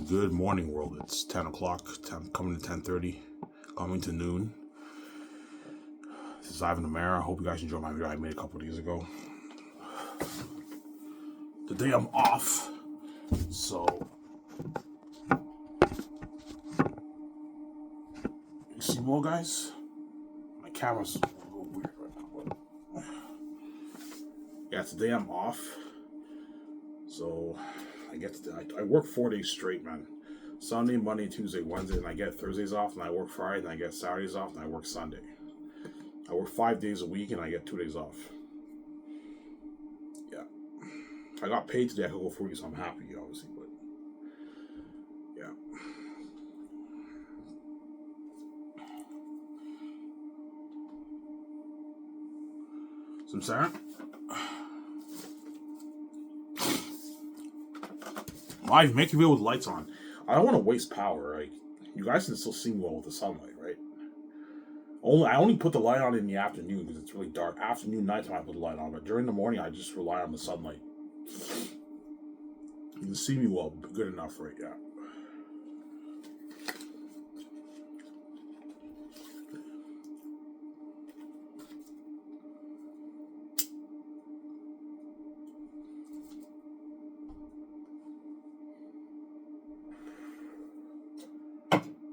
Good morning, world. It's 10 o'clock, coming to 10:30, coming to noon. This is Ivan the Mayor. I hope you guys enjoyed my video I made a couple days ago. Today I'm off, so you see more, guys? My camera's a little weird right now, but yeah, today I'm off, so I work 4 days straight, man. Sunday, Monday, Tuesday, Wednesday, and I get Thursdays off, and I work Friday, and I get Saturdays off, and I work Sunday. I work 5 days a week, and I get 2 days off. Yeah. I got paid today. I could go free, so I'm happy, obviously, but yeah. So I'm saying, live, make your video with lights on. I don't want to waste power. Like, you guys can still see me well with the sunlight, right? I only put the light on in the afternoon because it's really dark. Afternoon, nighttime, I put the light on, but during the morning, I just rely on the sunlight. You can see me well, good enough, right? Yeah.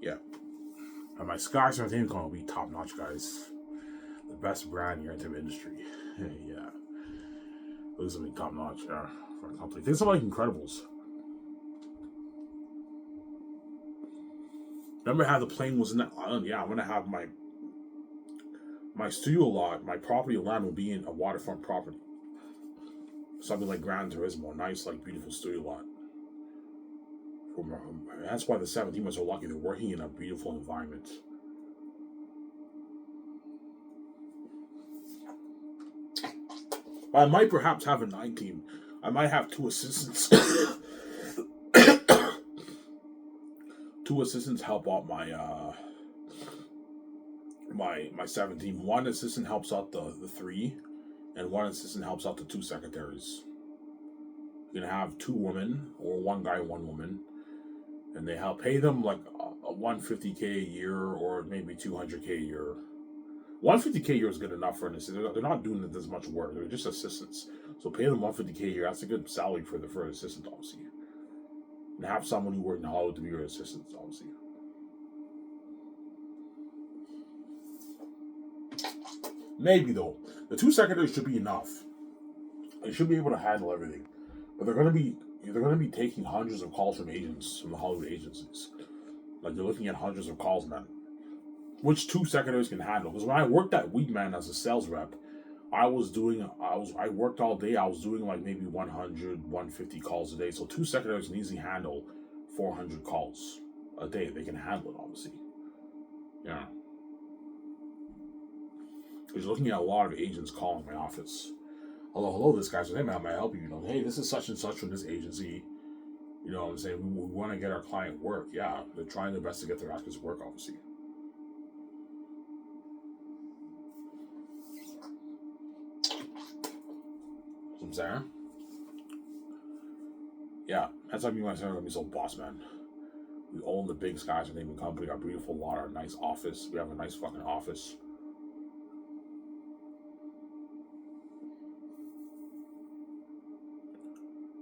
Yeah. And my Skies Entertainment Company will be top notch, guys. The best brand in your entertainment industry. Yeah. Those will be top notch, yeah, for a company. Think something like Incredibles. Remember how the plane was in that island? Yeah, I'm gonna have my studio lot, my property land will be in a waterfront property. Something like Gran Turismo, a nice, like, beautiful studio lot. That's why the 17 was so lucky. They're working in a beautiful environment. I might perhaps have a 9 team. I might have two assistants. Two assistants help out my 17. One assistant helps out the three, and one assistant helps out the two secretaries. You're gonna have two women, or one guy, one woman, and they help pay them like a 150K a year, or maybe 200K a year. 150K a year is good enough for an assistant. They're not doing this much work. They're just assistants. So pay them 150K a year. That's a good salary for an assistant, obviously. And have someone who worked in Hollywood to be your assistant, obviously. Maybe though, the two secretaries should be enough. They should be able to handle everything. But they're gonna be taking hundreds of calls from agents, from the Hollywood agencies. Like, they're looking at hundreds of calls, man. Which two secretaries can handle? Because when I worked at Weedman as a sales rep, I worked all day. I was doing like maybe 100, 150 calls a day. So two secretaries can easily handle 400 calls a day. They can handle it, obviously. Yeah. Because you're looking at a lot of agents calling my office. Hello, this guy's hey man, may I help you? You know, hey, this is such and such from this agency. You know what I'm saying? We want to get our client work. Yeah, they're trying their best to get their actors work, obviously. I'm saying? Yeah, that's why me and my son are gonna be so boss, man. We own the big Skies Entertainment Company, our beautiful lot, our nice office. We have a nice fucking office.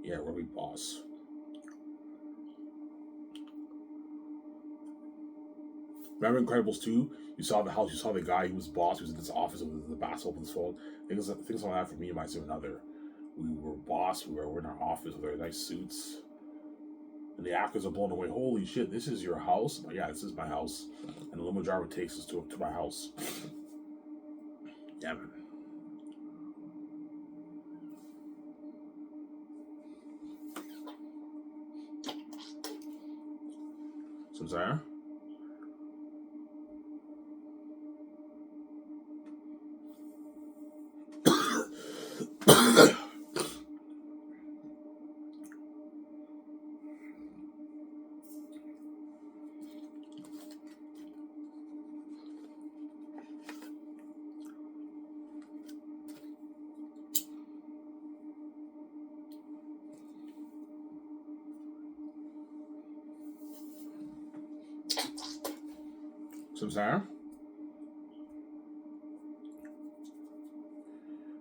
Yeah, we're big boss. Remember Incredibles 2? You saw the house, you saw the guy who was boss, who was in this office with the bathrobe with his phone. Things like that for me and my significant other. We were boss, we were in our office with our nice suits. And the actors are blown away. Holy shit, this is your house? Like, yeah, this is my house. And the limo driver takes us to my house. Yeah, man. So I'm sorry? So I'm saying?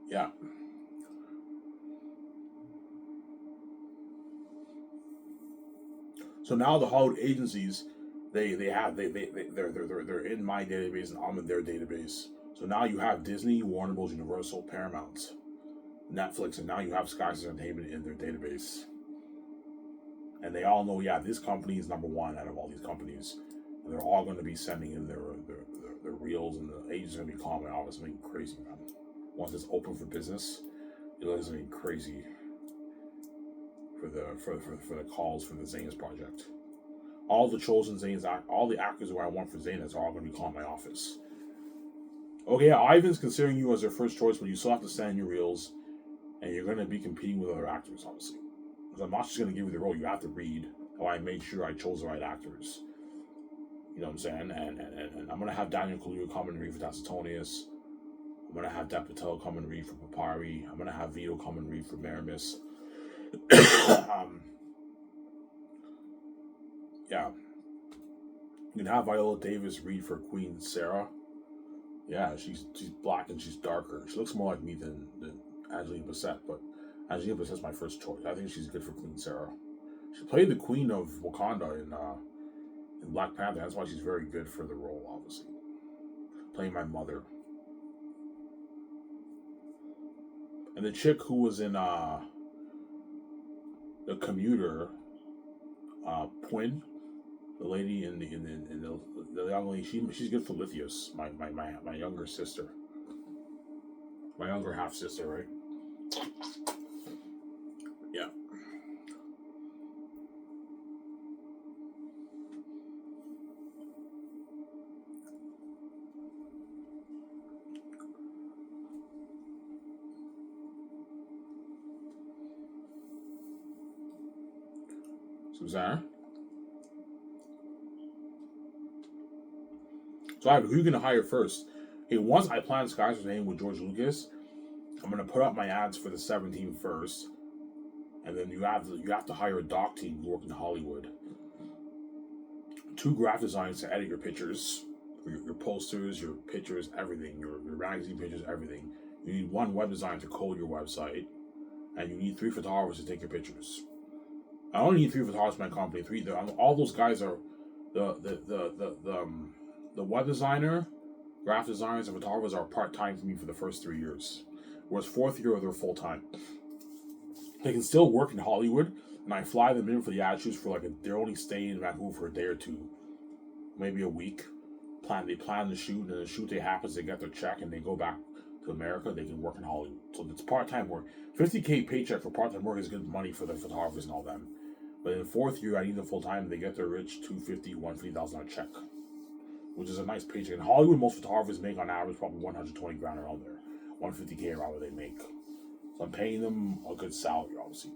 Yeah. So now the Hollywood agencies, they're in my database and I'm in their database. So now you have Disney, Warner Bros., Universal, Paramount, Netflix, and now you have Sky Entertainment in their database. And they all know, yeah, this company is number one out of all these companies. And they're all going to be sending in their reels, and the agents are going to be calling out. It's going to be crazy, man. Once it's open for business, it's going to be crazy for the calls for the Zanes project. All the chosen Zanes, all the actors who I want for Zanes are all going to be calling my office. Okay, yeah, Ivan's considering you as their first choice, but you still have to send your reels, and you're going to be competing with other actors, obviously. Because I'm not just going to give you the role. You have to read how I made sure I chose the right actors. You know what I'm saying? And I'm going to have Daniel Kaluuya come and read for Tacitonius. I'm going to have Dev Patel come and read for Papari. I'm going to have Vito come and read for Maramis. Yeah. You can have Viola Davis read for Queen Sarah. Yeah, she's black and she's darker. She looks more like me than Angelina Bassett, but Angelina Bassett's my first choice. I think she's good for Queen Sarah. She played the Queen of Wakanda in Black Panther. That's why she's very good for the role, obviously. Playing my mother. And the chick who was in The Commuter, Quinn, the lady in the young lady, she's good for Lithius, my younger sister, my younger half sister, right? Yeah. Susanna. So who are you gonna hire first? Hey, once I plan Sky's name with George Lucas, I'm gonna put up my ads for the 17th first, and then you have to hire a doc team who work in Hollywood. 2 graphic designers to edit your pictures, your posters, your pictures, everything, your magazine pictures, everything. You need 1 web designer to code your website, and you need 3 photographers to take your pictures. I only need 3 photographers in my company. All those guys are the web designer, graphic designers, and photographers are part time for me for the first 3 years. Whereas 4th year they're full time. They can still work in Hollywood, and I fly them in for the ad shoots for they're only staying in Vancouver for a day or 2, maybe a week. They plan the shoot, and the shoot day happens, they get their check, and they go back to America. They can work in Hollywood, so it's part time work. $50K paycheck for part time work is good money for the photographers and all them. But in the 4th year, I need them full time. They get their rich $250,000, $150,000 check, which is a nice paycheck. In Hollywood, most photographers make on average probably 120 grand around there, 150K around what they make. So I'm paying them a good salary, obviously,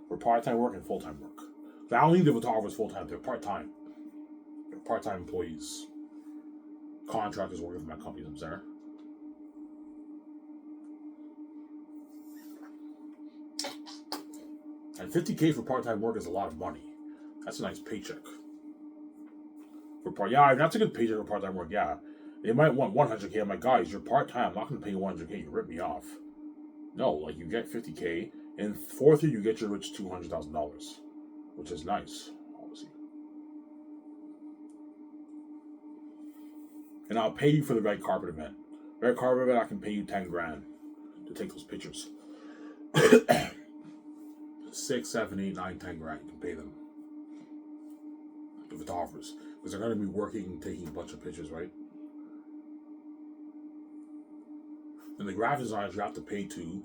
for part-time work and full-time work. I don't need the photographers full-time; they're part-time. They're part-time employees, contractors working for my company. I'm sorry. And $50K for part-time work is a lot of money. That's a nice paycheck. Yeah, that's a good paycheck for part-time work. Yeah, they might want 100K. I'm like, guys, you're part-time. I'm not going to pay you 100K. You rip me off. No, you get 50K. In 4th year, you get your rich $200,000, which is nice, obviously. And I'll pay you for the red carpet event. Red carpet event, I can pay you 10 grand to take those pictures. 6, 7, 8, 9, 10 grand. You can pay them. The photographers, because they're going to be working and taking a bunch of pictures, right? And the graphic designers you have to pay to.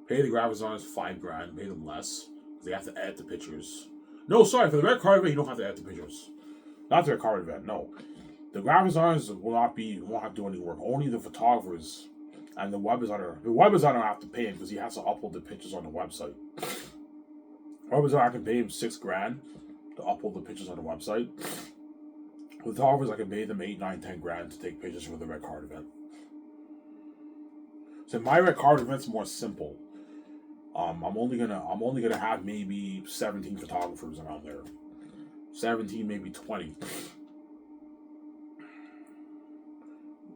Pay the graphic designers 5 grand, pay them less, because they have to edit the pictures. No, sorry, for the red carpet event, you don't have to edit the pictures. Not the red carpet event, no. The graphic designers won't have to do any work. Only the photographers and the web designer. The web designer have to pay him because he has to upload the pictures on the website. The web designer, I can pay him 6 grand to upload the pictures on the website. The photographers, I can pay them 8, 9, 10 grand to take pictures for the red card event. So my red card event's more simple. I'm only gonna have maybe 17 photographers around there. 17, maybe 20.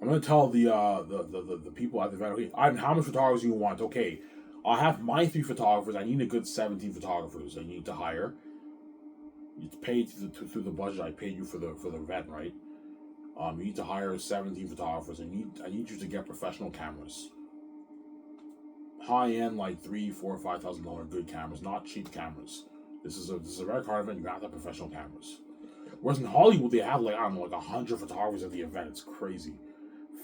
I'm gonna tell the people at the event, okay, how much photographers you want? Okay, I'll have my 3 photographers. I need a good 17 photographers. I need to hire. It's paid through the budget I paid you for the event, right? You need to hire 17 photographers. I need you to get professional cameras, high end, like $3,000, $4,000, $5,000 good cameras, not cheap cameras. This is a red card event. You have to have professional cameras. Whereas in Hollywood, they have like, I don't know, like 100 photographers at the event. It's crazy.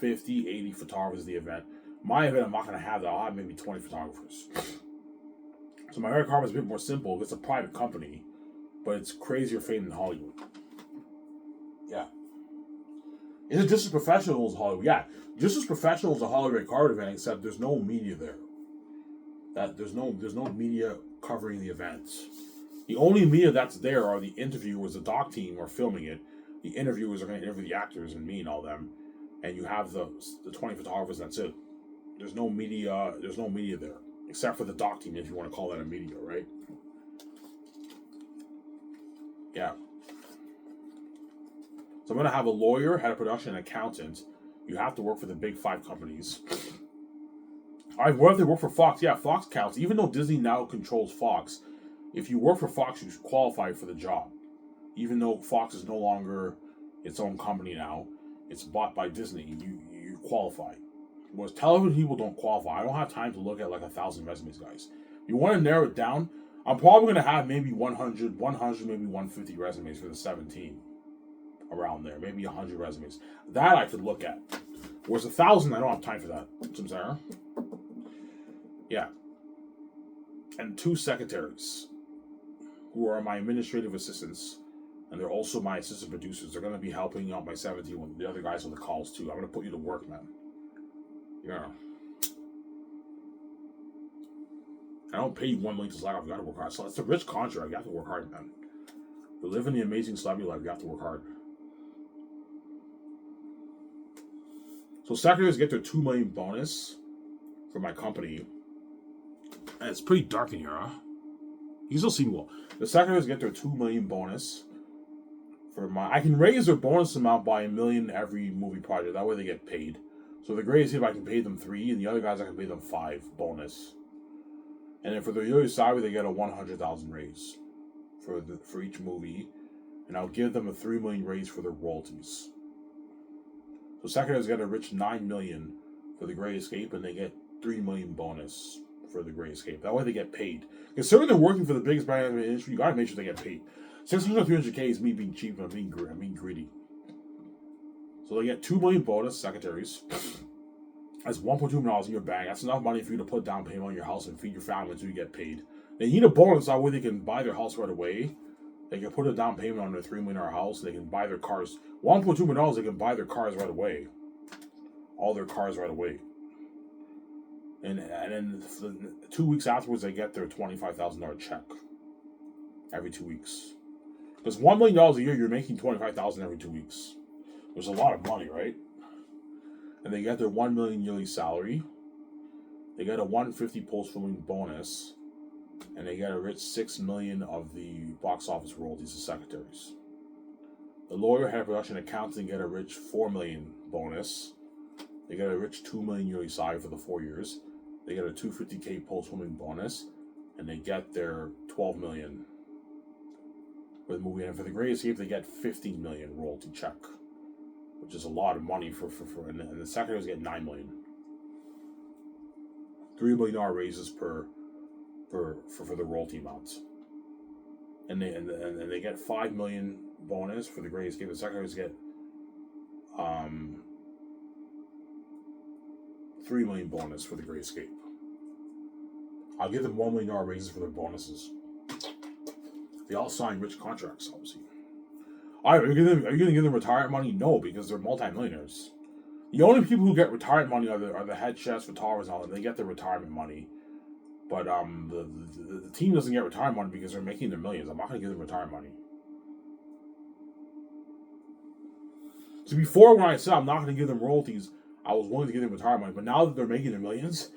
50, 80 photographers at the event. My event, I'm not going to have that. I'll have maybe 20 photographers. So my red carpet is a bit more simple. It's a private company, but it's crazier fame than Hollywood. Yeah. Is it just as professional as Hollywood? Yeah. Just as professional as a Hollywood red carpet event, except there's no media there. There's no media covering the events. The only media that's there are the interviewers. The doc team are filming it. The interviewers are going to interview the actors and me and all them. And you have the 20 photographers. That's it. There's no media. There's no media there, except for the doc team, if you want to call that a media, right? Yeah. So I'm going to have a lawyer, head of production, an accountant. You have to work for the big 5 companies. All right, what if they work for Fox? Yeah, Fox counts. Even though Disney now controls Fox, if you work for Fox, you qualify for the job. Even though Fox is no longer its own company now, it's bought by Disney, you qualify. Whereas television people don't qualify. I don't have time to look at like 1,000 resumes, guys. You want to narrow it down? I'm probably going to have maybe 100, maybe 150 resumes for the 17. Around there, maybe 100 resumes. That I could look at. Whereas 1,000, I don't have time for that. Sarah? Yeah. And 2 secretaries who are my administrative assistants, and they're also my assistant producers. They're going to be helping out my 17 with the other guys on the calls too. I'm going to put you to work, man. Yeah. I don't pay you $1 million to slack off. You got to work hard. So it's a rich contract. You have to work hard, man. To live in the amazing celebrity life, you have to work hard. So secretaries get their $2 million bonus for my company. And it's pretty dark in here, huh? You can still see me well. The secretaries get their $2 million bonus for my. I can raise their bonus amount by $1 million every movie project. That way they get paid. So the greatest hit, I can pay them 3, and the other guys I can pay them 5 bonus. And then for the other salary, they get a $100,000 raise for each movie, and I'll give them a $3 million raise for their royalties. So secretaries get a rich $9 million for The Great Escape, and they get $3 million bonus for The Great Escape. That way they get paid. Considering they're working for the biggest brand in the industry, you gotta make sure they get paid. 600 300K is me being cheap and I'm being greedy. So they get $2 million bonus, secretaries. That's $1.2 million in your bank. That's enough money for you to put down payment on your house and feed your family until you get paid. They need a bonus that way they can buy their house right away. They can put a down payment on their $3 million house. They can buy their cars. $1.2 million, they can buy their cars right away. All their cars right away. And then 2 weeks afterwards, they get their $25,000 check. Every 2 weeks. Because $1 million a year, you're making $25,000 every 2 weeks. Which is a lot of money, right? And they get their $1 million yearly salary. They get a $150 post-filming bonus. And they get a rich $6 million of the box office royalties as secretaries. The lawyer, head of production, accountant get a rich $4 million bonus. They get a rich $2 million yearly salary for the 4 years. They get a $250K post-filming bonus, and they get their $12 million for the movie. And for The Great Escape, they get $15 million royalty check, which is a lot of money for and the secretaries get $9 million. $3 million raises for the royalty amounts, and they get $5 million bonus for The Great Escape. The secretaries get $3 million bonus for The Great Escape. I'll give them $1 million raises for their bonuses. They all sign rich contracts, obviously. Are you going to give them retirement money? No, because they're multimillionaires. The only people who get retirement money are the head chefs, photographers, and all that. They get their retirement money. But the team doesn't get retirement money because they're making their millions. I'm not going to give them retirement money. So before, when I said I'm not going to give them royalties, I was willing to give them retirement money. But now that they're making their millions,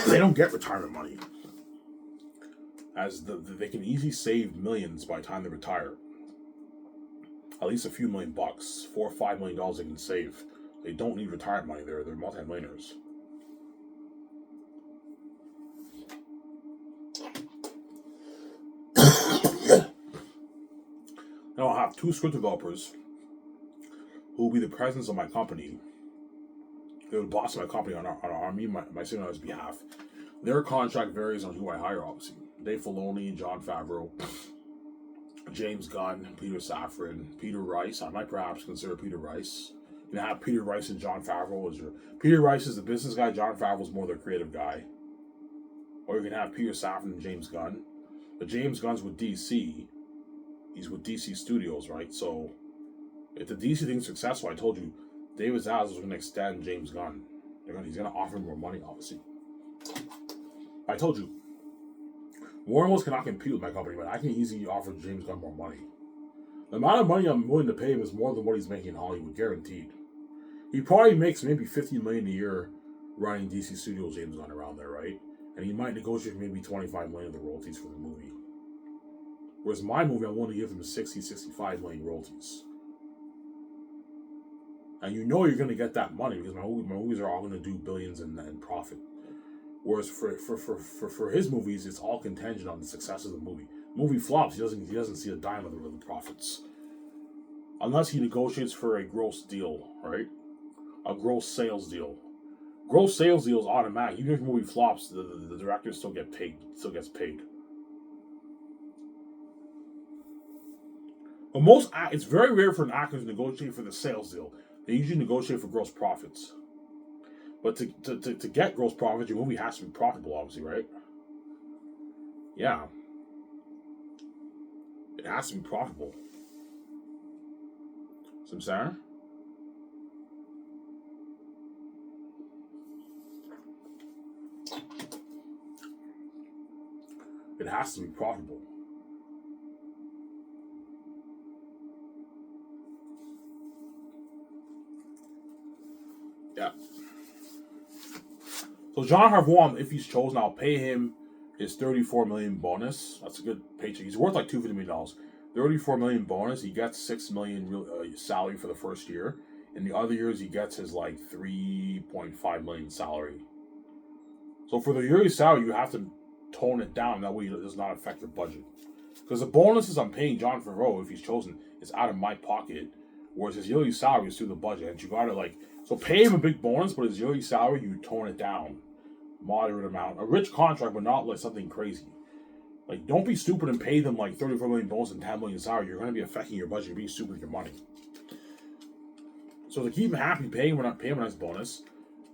they don't get retirement money. As they can easily save millions by the time they retire. At least a few $1 million, $4 or $5 million they can save. They don't need retirement money. They're multi-millionaires. Now I'll have 2 script developers who will be the presidents of my company. They would boss my company on me, my signator's behalf. Their contract varies on who I hire, obviously. Dave Filoni, Jon Favreau, James Gunn, Peter Safran, Peter Rice. I might perhaps consider Peter Rice. You can have Peter Rice and Jon Favreau as your... Peter Rice is the business guy, Jon Favreau's more the creative guy. Or you can have Peter Safran and James Gunn. But James Gunn's with DC. He's with DC Studios, right? So, if the DC thing's successful, I told you, David Zaslav is going to extend James Gunn. He's going to offer him more money, obviously. I told you, Warner Bros. Cannot compete with my company, but I can easily offer James Gunn more money. The amount of money I'm willing to pay him is more than what he's making in Hollywood, guaranteed. He probably makes maybe $50 million a year running DC Studios, James Gunn, around there, right? And he might negotiate maybe $25 million of the royalties for the movie. Whereas my movie, I'm willing to give him $60-65 million royalties. And you know you're going to get that money because my movies are all going to do billions in profit. Whereas for his movies, it's all contingent on the success of the movie. Movie flops, he doesn't see a dime of the profits. Unless he negotiates for a gross deal, right? A gross sales deal. Gross sales deal is automatic. Even if the movie flops, the director still gets paid. But it's very rare for an actor to negotiate for the sales deal. They usually negotiate for gross profits. But to get gross profits, your movie has to be profitable, obviously, right? Yeah. It has to be profitable. See what I'm saying? It has to be profitable. Yeah. So Jon Favreau, if he's chosen, I'll pay him his $34 million bonus. That's a good paycheck. He's worth like $250 million. $34 million bonus. He gets $6 million salary for the first year. In the other years, he gets his like $3.5 million salary. So for the yearly salary, you have to tone it down. That way, it does not affect your budget. Because the bonuses I'm paying Jon Favreau, if he's chosen, is out of my pocket. Whereas his yearly salary is through the budget. And you gotta so pay him a big bonus, but his yearly salary, you tone it down. Moderate amount. A rich contract, but not like something crazy. Like, don't be stupid and pay them like $34 million bonus and $10 million salary. You're gonna be affecting your budget. You're being stupid with your money. So to keep him happy, pay him a nice bonus.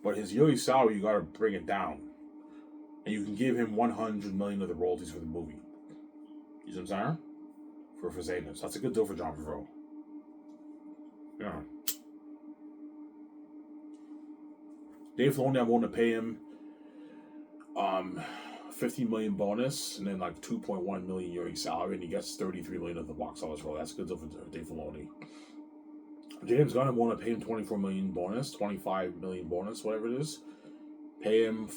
But his yearly salary, you gotta bring it down. And you can give him $100 million of the royalties for the movie. You see what I'm saying? For saying this. That's a good deal for Jon Favreau. Yeah. Dave Filoni, I'm willing to pay him $50 million bonus and then like $2.1 million yearly salary, and he gets $33 million of the box office roll. That's a good deal for Dave Filoni. James Gunn, I'm willing to pay him $24 million bonus, $25 million bonus, whatever it is. Pay him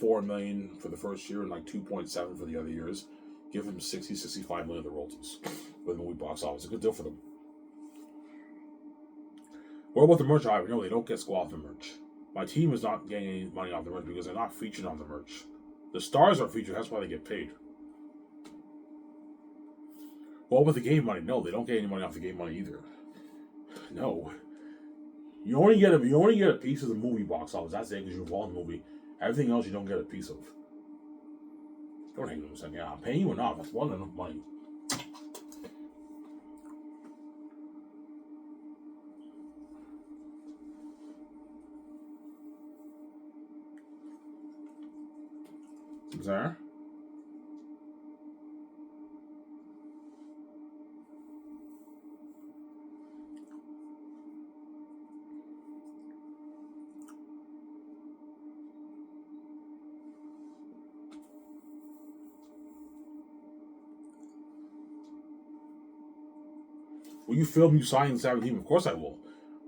$4 million for the first year and like $2.7 for the other years. Give him $65 million of the royalties with the movie box office. A good deal for them. What about the merch? No, they don't get squat off the merch. My team is not getting any money off the merch because they're not featured on the merch. The stars are featured, that's why they get paid. What about the game money? No, they don't get any money off the game money either. No. You only get a piece of the movie box office. That's it, because you're involved in the movie. Everything else you don't get a piece of. Don't hang them saying, yeah, I'm paying you enough. That's more than enough money. There. Will you film you signing 17? Of course I will.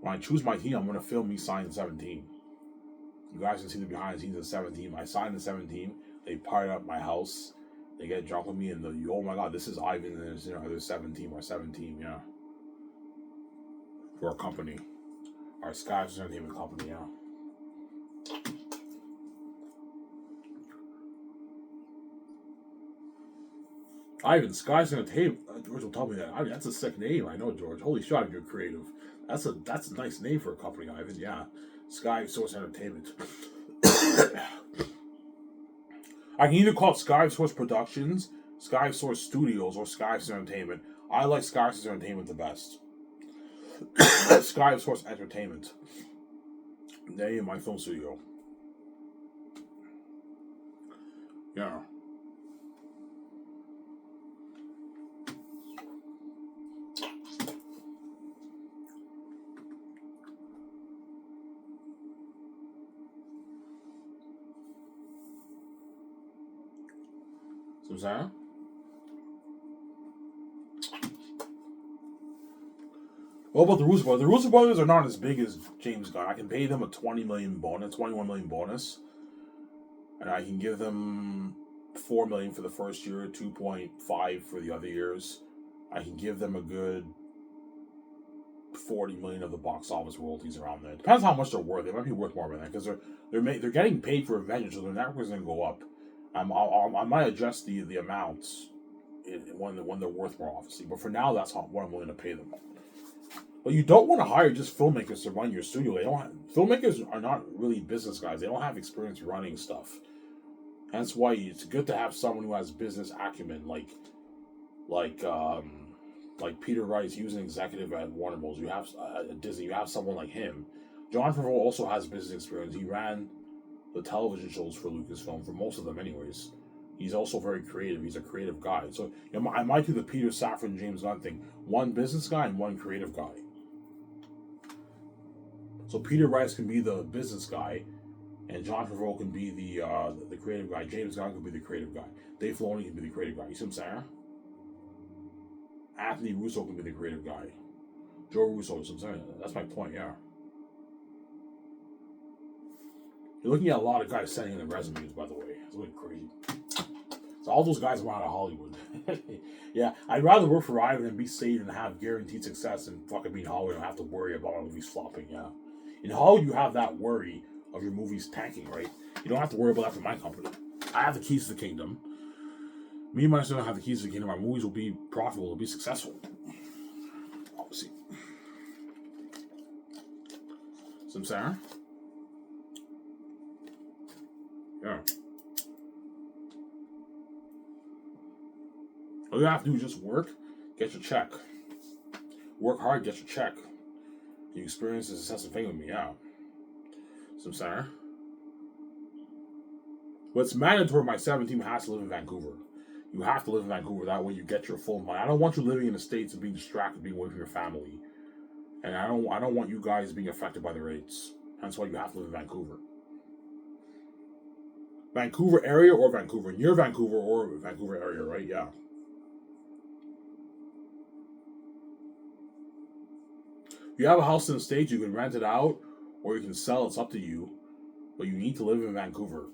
When I choose my team, I'm going to film me signing 17. You guys can see the behind the scenes of 17. I signed the 17. They party up my house. They get drunk with me and oh my god, this is Ivan and there's 17 or 17, yeah. For our company. Our Sky's Entertainment Company, yeah. Ivan, Sky's Entertainment. George will tell me that. I mean, that's a sick name. I know, George. Holy shit, you're creative. That's a nice name for a company, Ivan. Yeah, Sky Source Entertainment. I can either call it Sky Source Productions, Sky Source Studios, or Sky Source Entertainment. I like Sky Source Entertainment the best. Sky Source Entertainment. Name my film studio. Yeah. So, Sarah? What about the Russo brothers? The Russo brothers are not as big as James Gunn. I can pay them a 20 million bonus, 21 million bonus, and I can give them 4 million for the first year, 2.5 for the other years. I can give them a good 40 million of the box office royalties around there. Depends how much they're worth. They might be worth more than that because they're getting paid for Avengers, so their network is going to go up. I might adjust the amounts when they're worth more, obviously. But for now, that's what I'm willing to pay them. But you don't want to hire just filmmakers to run your studio. Filmmakers are not really business guys. They don't have experience running stuff. That's why it's good to have someone who has business acumen, like Peter Rice. He was an executive at Warner Bros. You have at Disney. You have someone like him. Jon Favreau also has business experience. He ran the television shows for Lucasfilm, for most of them, anyways. He's also very creative. He's a creative guy. So I might do the Peter Safran, James Gunn thing. One business guy and one creative guy. So Peter Rice can be the business guy, and Jon Favreau can be the creative guy. James Gunn can be the creative guy. Dave Filoni can be the creative guy. You see what I'm saying? Anthony Russo can be the creative guy. Joe Russo, is what I'm saying. That's my point, yeah. You're looking at a lot of guys sending in their resumes, by the way. It's really crazy. So all those guys are out of Hollywood. Yeah, I'd rather work for Ivan and be safe and have guaranteed success than fucking be in Hollywood and have to worry about my movies flopping, yeah. In Hollywood, you have that worry of your movies tanking, right? You don't have to worry about that for my company. I have the keys to the kingdom. Me and my son have the keys to the kingdom. Our movies will be profitable, will be successful. Obviously. Some Sarah? Yeah. All you have to do is just work, get your check. Work hard, get your check. You experience the success of fame with me, yeah. Some Sarah? But it's mandatory my 17 has to live in Vancouver. You have to live in Vancouver. That way you get your full money. I don't want you living in the States and being distracted, being away from your family. And I don't want you guys being affected by the rates. That's why you have to live in Vancouver. Vancouver area or Vancouver? Near Vancouver or Vancouver area, right? Yeah. If you have a house in the States, you can rent it out or you can sell it. It's up to you. But you need to live in Vancouver.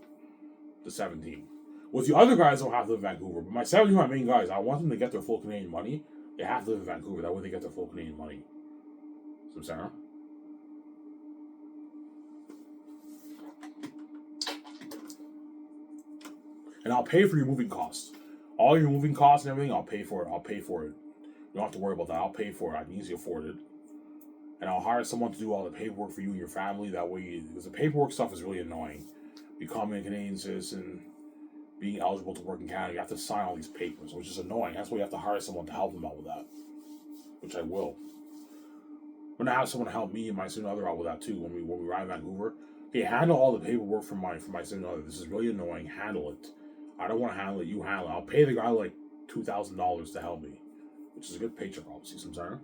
The 17. With the other guys, don't have to live in Vancouver. But my 17, my main guys, I want them to get their full Canadian money. They have to live in Vancouver. That way they get their full Canadian money. So, Sarah? And I'll pay for your moving costs. All your moving costs and everything, I'll pay for it. You don't have to worry about that. I'll pay for it. I can easily afford it. And I'll hire someone to do all the paperwork for you and your family. That way, because the paperwork stuff is really annoying. Becoming a Canadian citizen, being eligible to work in Canada, you have to sign all these papers, which is annoying. That's why you have to hire someone to help them out with that, which I will. I'm gonna have someone to help me and my significant other out with that too when we ride in Vancouver. Okay, handle all the paperwork for my significant other. This is really annoying. Handle it. I don't want to handle it. You handle it. I'll pay the guy like $2,000 to help me, which is a good paycheck, obviously. Sometimes.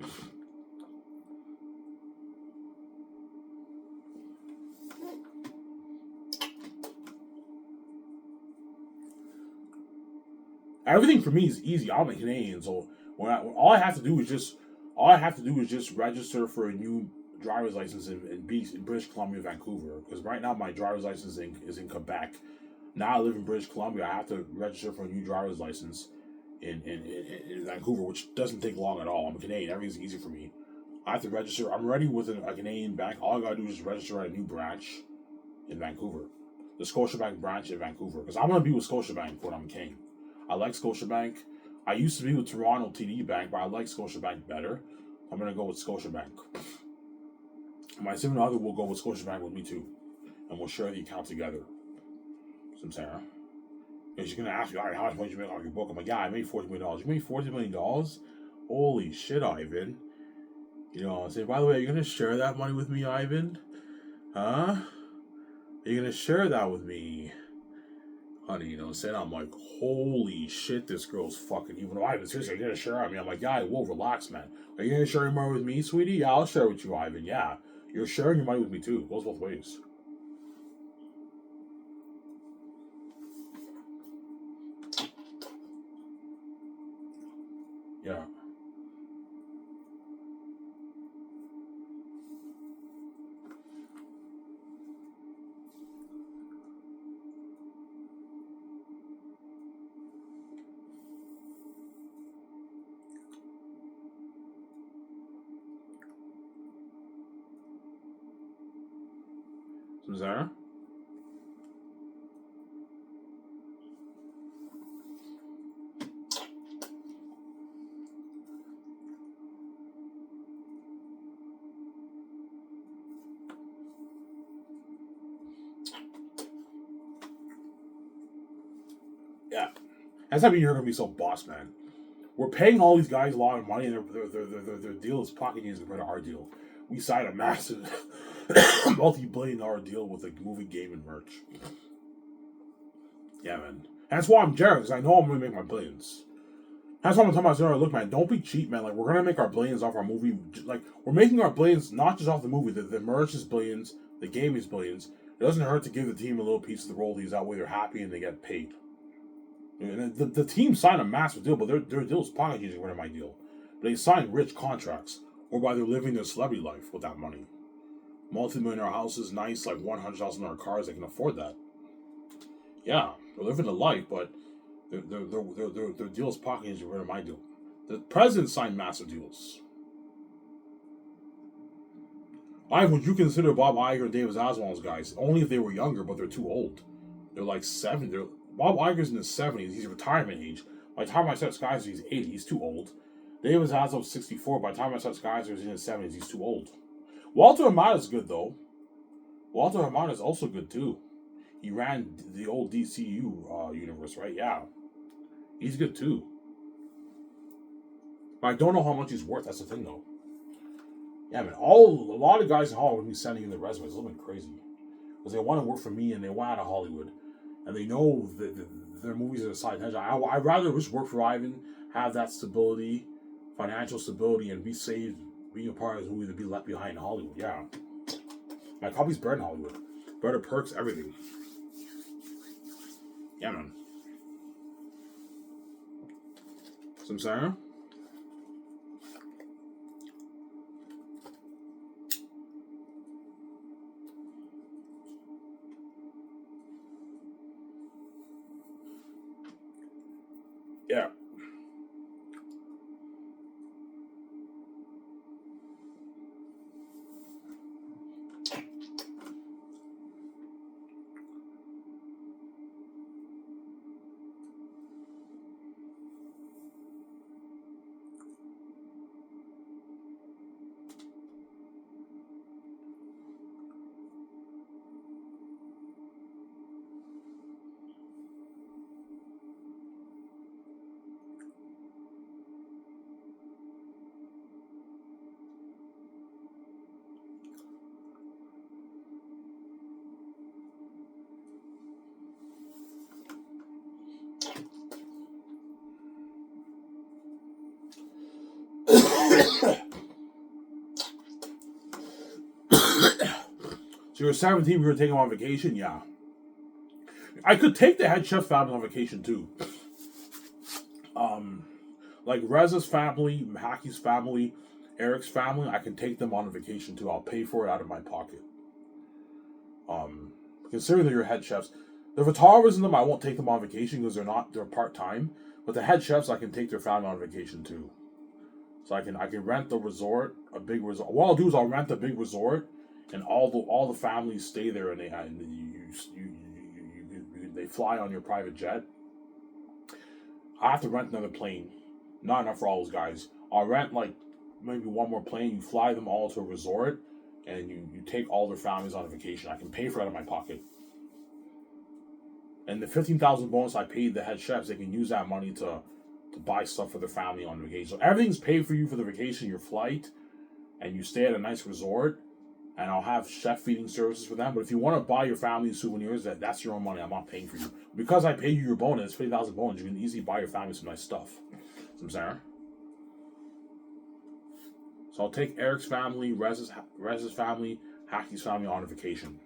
Everything for me is easy. I'm a Canadian, so all I have to do is just register for a new driver's license in British Columbia, Vancouver. Because right now my driver's license is in Quebec. Now I live in British Columbia. I have to register for a new driver's license in Vancouver, which doesn't take long at all. I'm a Canadian. Everything's easy for me. I have to register. I'm already with a Canadian bank. All I gotta do is register at a new branch in Vancouver, the Scotiabank branch in Vancouver, because I'm gonna be with Scotiabank when I'm king. I like Scotiabank. I used to be with Toronto TD Bank, but I like Scotiabank better. I'm gonna go with Scotiabank. My significant other will go with Scotiabank with me too, and we'll share the account together. Some Sarah. And she's gonna ask me, all right, how much money did you make off your book? I'm like, yeah, I made $40 million. You made $40 million? Holy shit, Ivan. You know what I'm saying? By the way, are you gonna share that money with me, Ivan? Huh? Are you gonna share that with me? Honey, you know what I'm saying? I'm like, holy shit, this girl's fucking even. Ivan, seriously, are you gonna share on me? I'm like, yeah, I will. Relax, man. Are you gonna share your money with me, sweetie? Yeah, I'll share with you, Ivan. Yeah. You're sharing your money with me too. It goes both ways. Yeah. Sarah? Yeah. That's how you're gonna be so boss, man. We're paying all these guys a lot of money, and their deal is pocket games compared to our deal. We signed a massive multi-billion-dollar deal with a movie, game, and merch. Yeah, man. That's why I'm jealous. I know I'm gonna make my billions. That's why I'm telling myself, look, man, don't be cheap, man. Like, we're gonna make our billions off our movie. Like, we're making our billions not just off the movie. The merch is billions. The game is billions. It doesn't hurt to give the team a little piece of the royalties. That way, they're happy and they get paid. And the team signed a massive deal, but their deal is pocket changing compared to my deal. But they signed rich contracts, whereby they're living their celebrity life with that money. Multi-millionaire houses, nice, like $100,000 cars. They can afford that. Yeah, they're living the life, but their deal is pocket changing compared to my deal. The president signed massive deals. Would you consider Bob Iger and David Zasman's guys? Only if they were younger, but they're too old. They're like 70. Bob Iger's in his 70s. He's retirement age. By the time I start Skies, he's 80. He's too old. David Zasman's 64. By the time I start Skies, he's in his 70s. He's too old. Walter Hamada's good, though. Walter Hamada's also good, too. He ran the old DCU universe, right? Yeah. He's good, too. But I don't know how much he's worth. That's the thing, though. Yeah, man. A lot of guys in Hollywood be sending in their resumes. It's a little bit crazy. Because they want to work for me and they want out of Hollywood. And they know that their movies are a side hedge. I'd rather just work for Ivan, have that stability, financial stability, and be saved, being a part of this movie than be left behind in Hollywood. Yeah. My copy's better in Hollywood. Better perks, everything. Yeah, man. Some Sarah? Yeah. So you're 17, we were taking on vacation? Yeah. I could take the head chef family on vacation too. Like Reza's family, Mahaki's family, Eric's family, I can take them on vacation too. I'll pay for it out of my pocket. Considering they're your head chefs. The photographers in them, I won't take them on vacation because they're part time. But the head chefs, I can take their family on vacation too. So I can rent the resort, a big resort. What I'll do is I'll rent a big resort, and all the families stay there, and they fly on your private jet. I have to rent another plane, not enough for all those guys. I'll rent like maybe one more plane. You fly them all to a resort, and you take all their families on a vacation. I can pay for it out of my pocket. And the 15,000 bonus I paid the head chefs, they can use that money to buy stuff for their family on vacation. So everything's paid for you for the vacation, your flight, and you stay at a nice resort. And I'll have chef feeding services for them. But if you want to buy your family souvenirs, that's your own money. I'm not paying for you. Because I pay you your bonus, 50,000 bonus, you can easily buy your family some nice stuff. So I'm saying. So I'll take Eric's family, Rez's family, Hackey's family on a vacation.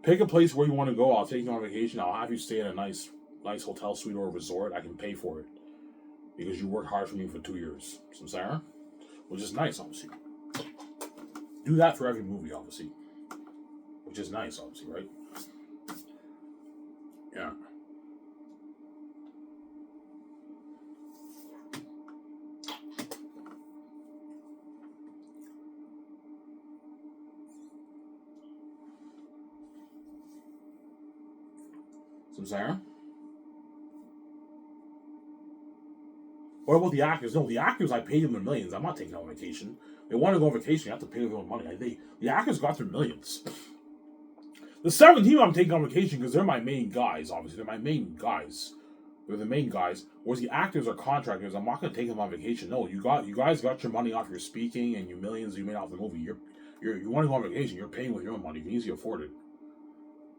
Pick a place where you want to go. I'll take you on vacation. I'll have you stay in a nice hotel suite or a resort. I can pay for it because you worked hard for me for 2 years. So I'm saying, which is nice, obviously. Do that for every movie, obviously, which is nice, obviously, right? Yeah. So I'm saying. What about the actors? No, the actors, I paid them in millions. I'm not taking them on vacation. They want to go on vacation, you have to pay their own money. The actors got their millions. The 17 I'm taking on vacation because they're my main guys, obviously. They're my main guys. They're the main guys. Whereas the actors are contractors. I'm not going to take them on vacation. No, you guys got your money off your speaking and your millions you made off the movie. You want to go on vacation, you're paying with your own money. You can easily afford it.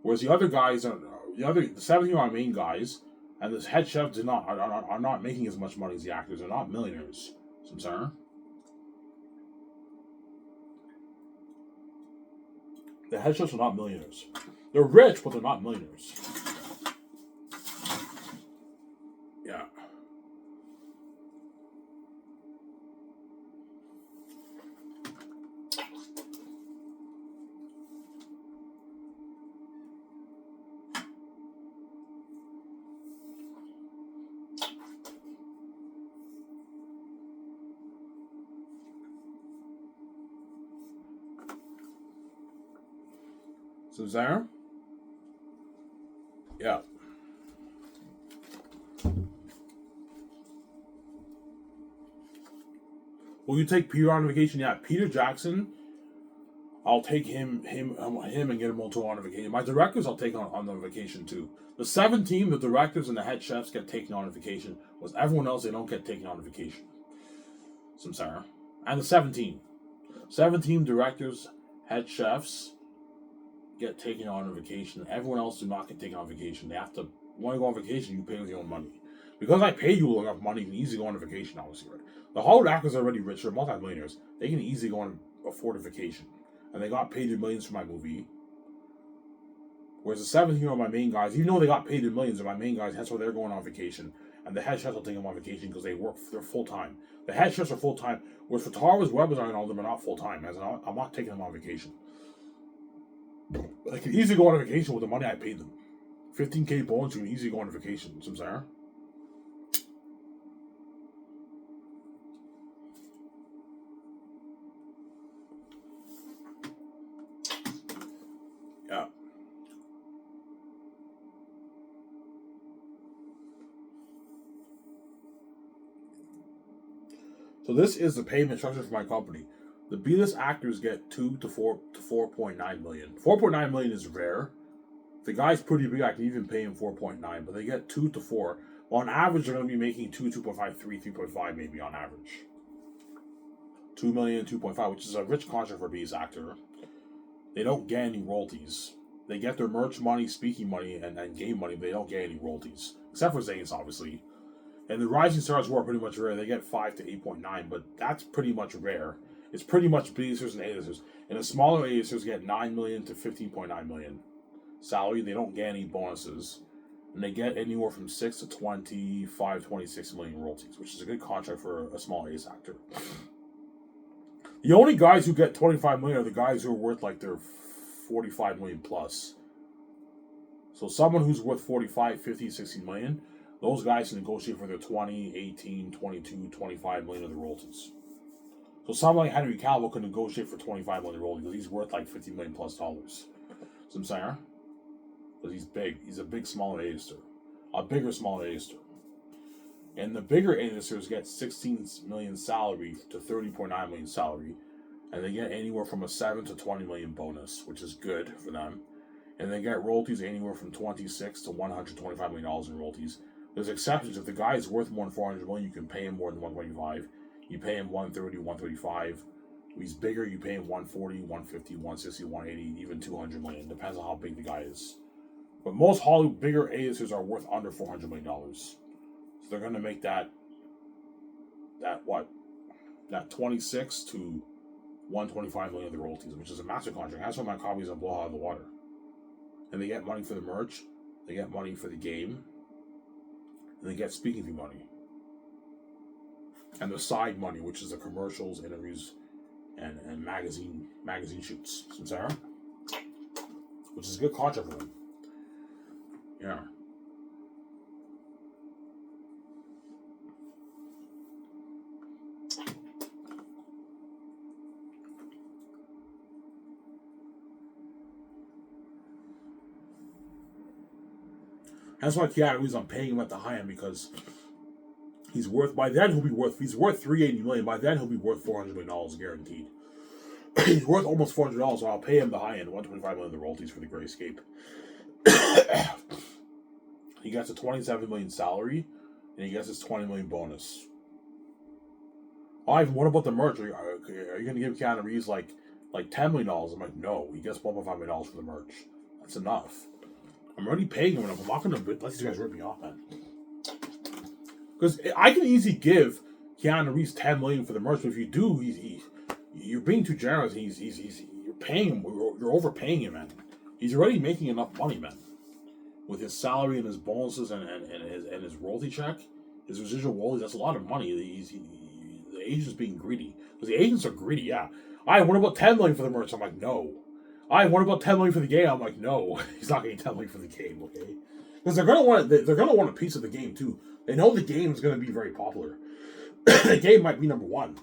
Whereas the other guys the 17 are my main guys. And the head chefs are not making as much money as the actors. They're not millionaires. So I'm sorry. The head chefs are not millionaires. They're rich, but they're not millionaires. Yeah. So there. Yeah. Will you take Peter on vacation? Yeah, Peter Jackson. I'll take him, and get him on a vacation. My directors, I'll take on the vacation too. The 17, the directors and the head chefs get taken on a vacation. Was everyone else they don't get taken on a vacation. Samsara. And the 17 directors, head chefs get taken on a vacation. Everyone else do not get taken on vacation. They have to want to go on vacation. You pay with your own money. Because I pay you enough money, you can easily go on a vacation. Obviously, right? The Hollywood actors are already rich. They're multi-millionaires. They can easily go on afford a vacation, and they got paid in millions for my movie. Whereas the 17 are my main guys. Even though they got paid in millions, they're my main guys. That's why they're going on vacation. And the head chefs will take them on vacation because they're full time. The head chefs are full time. Whereas for Tara's, Webbers, and all them are not full time. As I'm not taking them on vacation. I can easily go on a vacation with the money I paid them. 15K bonus, you can easily go on a vacation. You know what I'm saying? Yeah. So this is the payment structure for my company. The B-list actors get 2 to 4.9 million. 4.9 million is rare. If the guy's pretty big, I can even pay him 4.9, but they get 2 to 4. Well, on average, they're going to be making 2, 2.5, 3, 3.5 maybe on average. 2 million, 2.5, which is a rich contract for a B-list actor. They don't get any royalties. They get their merch money, speaking money, and game money, but they don't get any royalties. Except for Zane's, obviously. And the Rising Stars who are pretty much rare, they get 5 to 8.9, but that's pretty much rare. It's pretty much B-listers and A-listers. And the smaller A-listers get 9 million to 15.9 million salary. They don't get any bonuses. And they get anywhere from 6 to 25, 26 million royalties, which is a good contract for a small ace actor. The only guys who get 25 million are the guys who are worth like their 45 million plus. So someone who's worth 45, 50, 60 million, those guys can negotiate for their 20, 18, 22, 25 million of the royalties. So someone like Henry Cavill can negotiate for 25 million royalties because he's worth like $50 million plus. So I'm saying, because he's big. He's a big, smaller A-lister. A bigger, smaller A-lister. And the bigger A-listers get 16 million salary to 30.9 million salary. And they get anywhere from a 7 to 20 million bonus, which is good for them. And they get royalties anywhere from $26 to $125 million in royalties. There's exceptions. If the guy is worth more than 400 million, you can pay him more than 125. You pay him 130, 135. If he's bigger, you pay him 140, 150, 160, 180, even 200 million. Depends on how big the guy is. But most Hollywood bigger A-listers are worth under $400 million. So they're going to make that 26 to 125 million of the royalties, which is a massive contract. That's why my copies don't blow out of the water. And they get money for the merch, they get money for the game, and they get speaking fee money. And the side money, which is the commercials, interviews, and magazine shoots. Sarah? Which is a good contract for them. Yeah. That's why Keanu Reeves, I'm paying him at the high end because he's worth, by then he's worth $380 million. By then he'll be worth $400 million guaranteed. He's worth almost $400, so I'll pay him the high end, $125 million of the royalties for the Gray Escape. He gets a $27 million salary, and he gets his $20 million bonus. What about the merch? Are you going to give Keanu Reeves like $10 million? I'm like, no, he gets $1.5 million for the merch. That's enough. I'm already paying him enough. I'm not going to let these guys rip me off, man. Because I can easily give Keanu Reeves $10 million for the merch, but if you do, you're being too generous. You're paying him. You're overpaying him, man. He's already making enough money, man. With his salary and his bonuses and his royalty check, his residual royalties, that's a lot of money. The agent's being greedy. Because the agents are greedy, yeah. What about $10 million for the merch? I'm like, no. What about $10 million for the game? I'm like, no. He's not getting $10 million for the game, okay? Because they're gonna want a piece of the game too. They know the game is gonna be very popular. The game might be number one.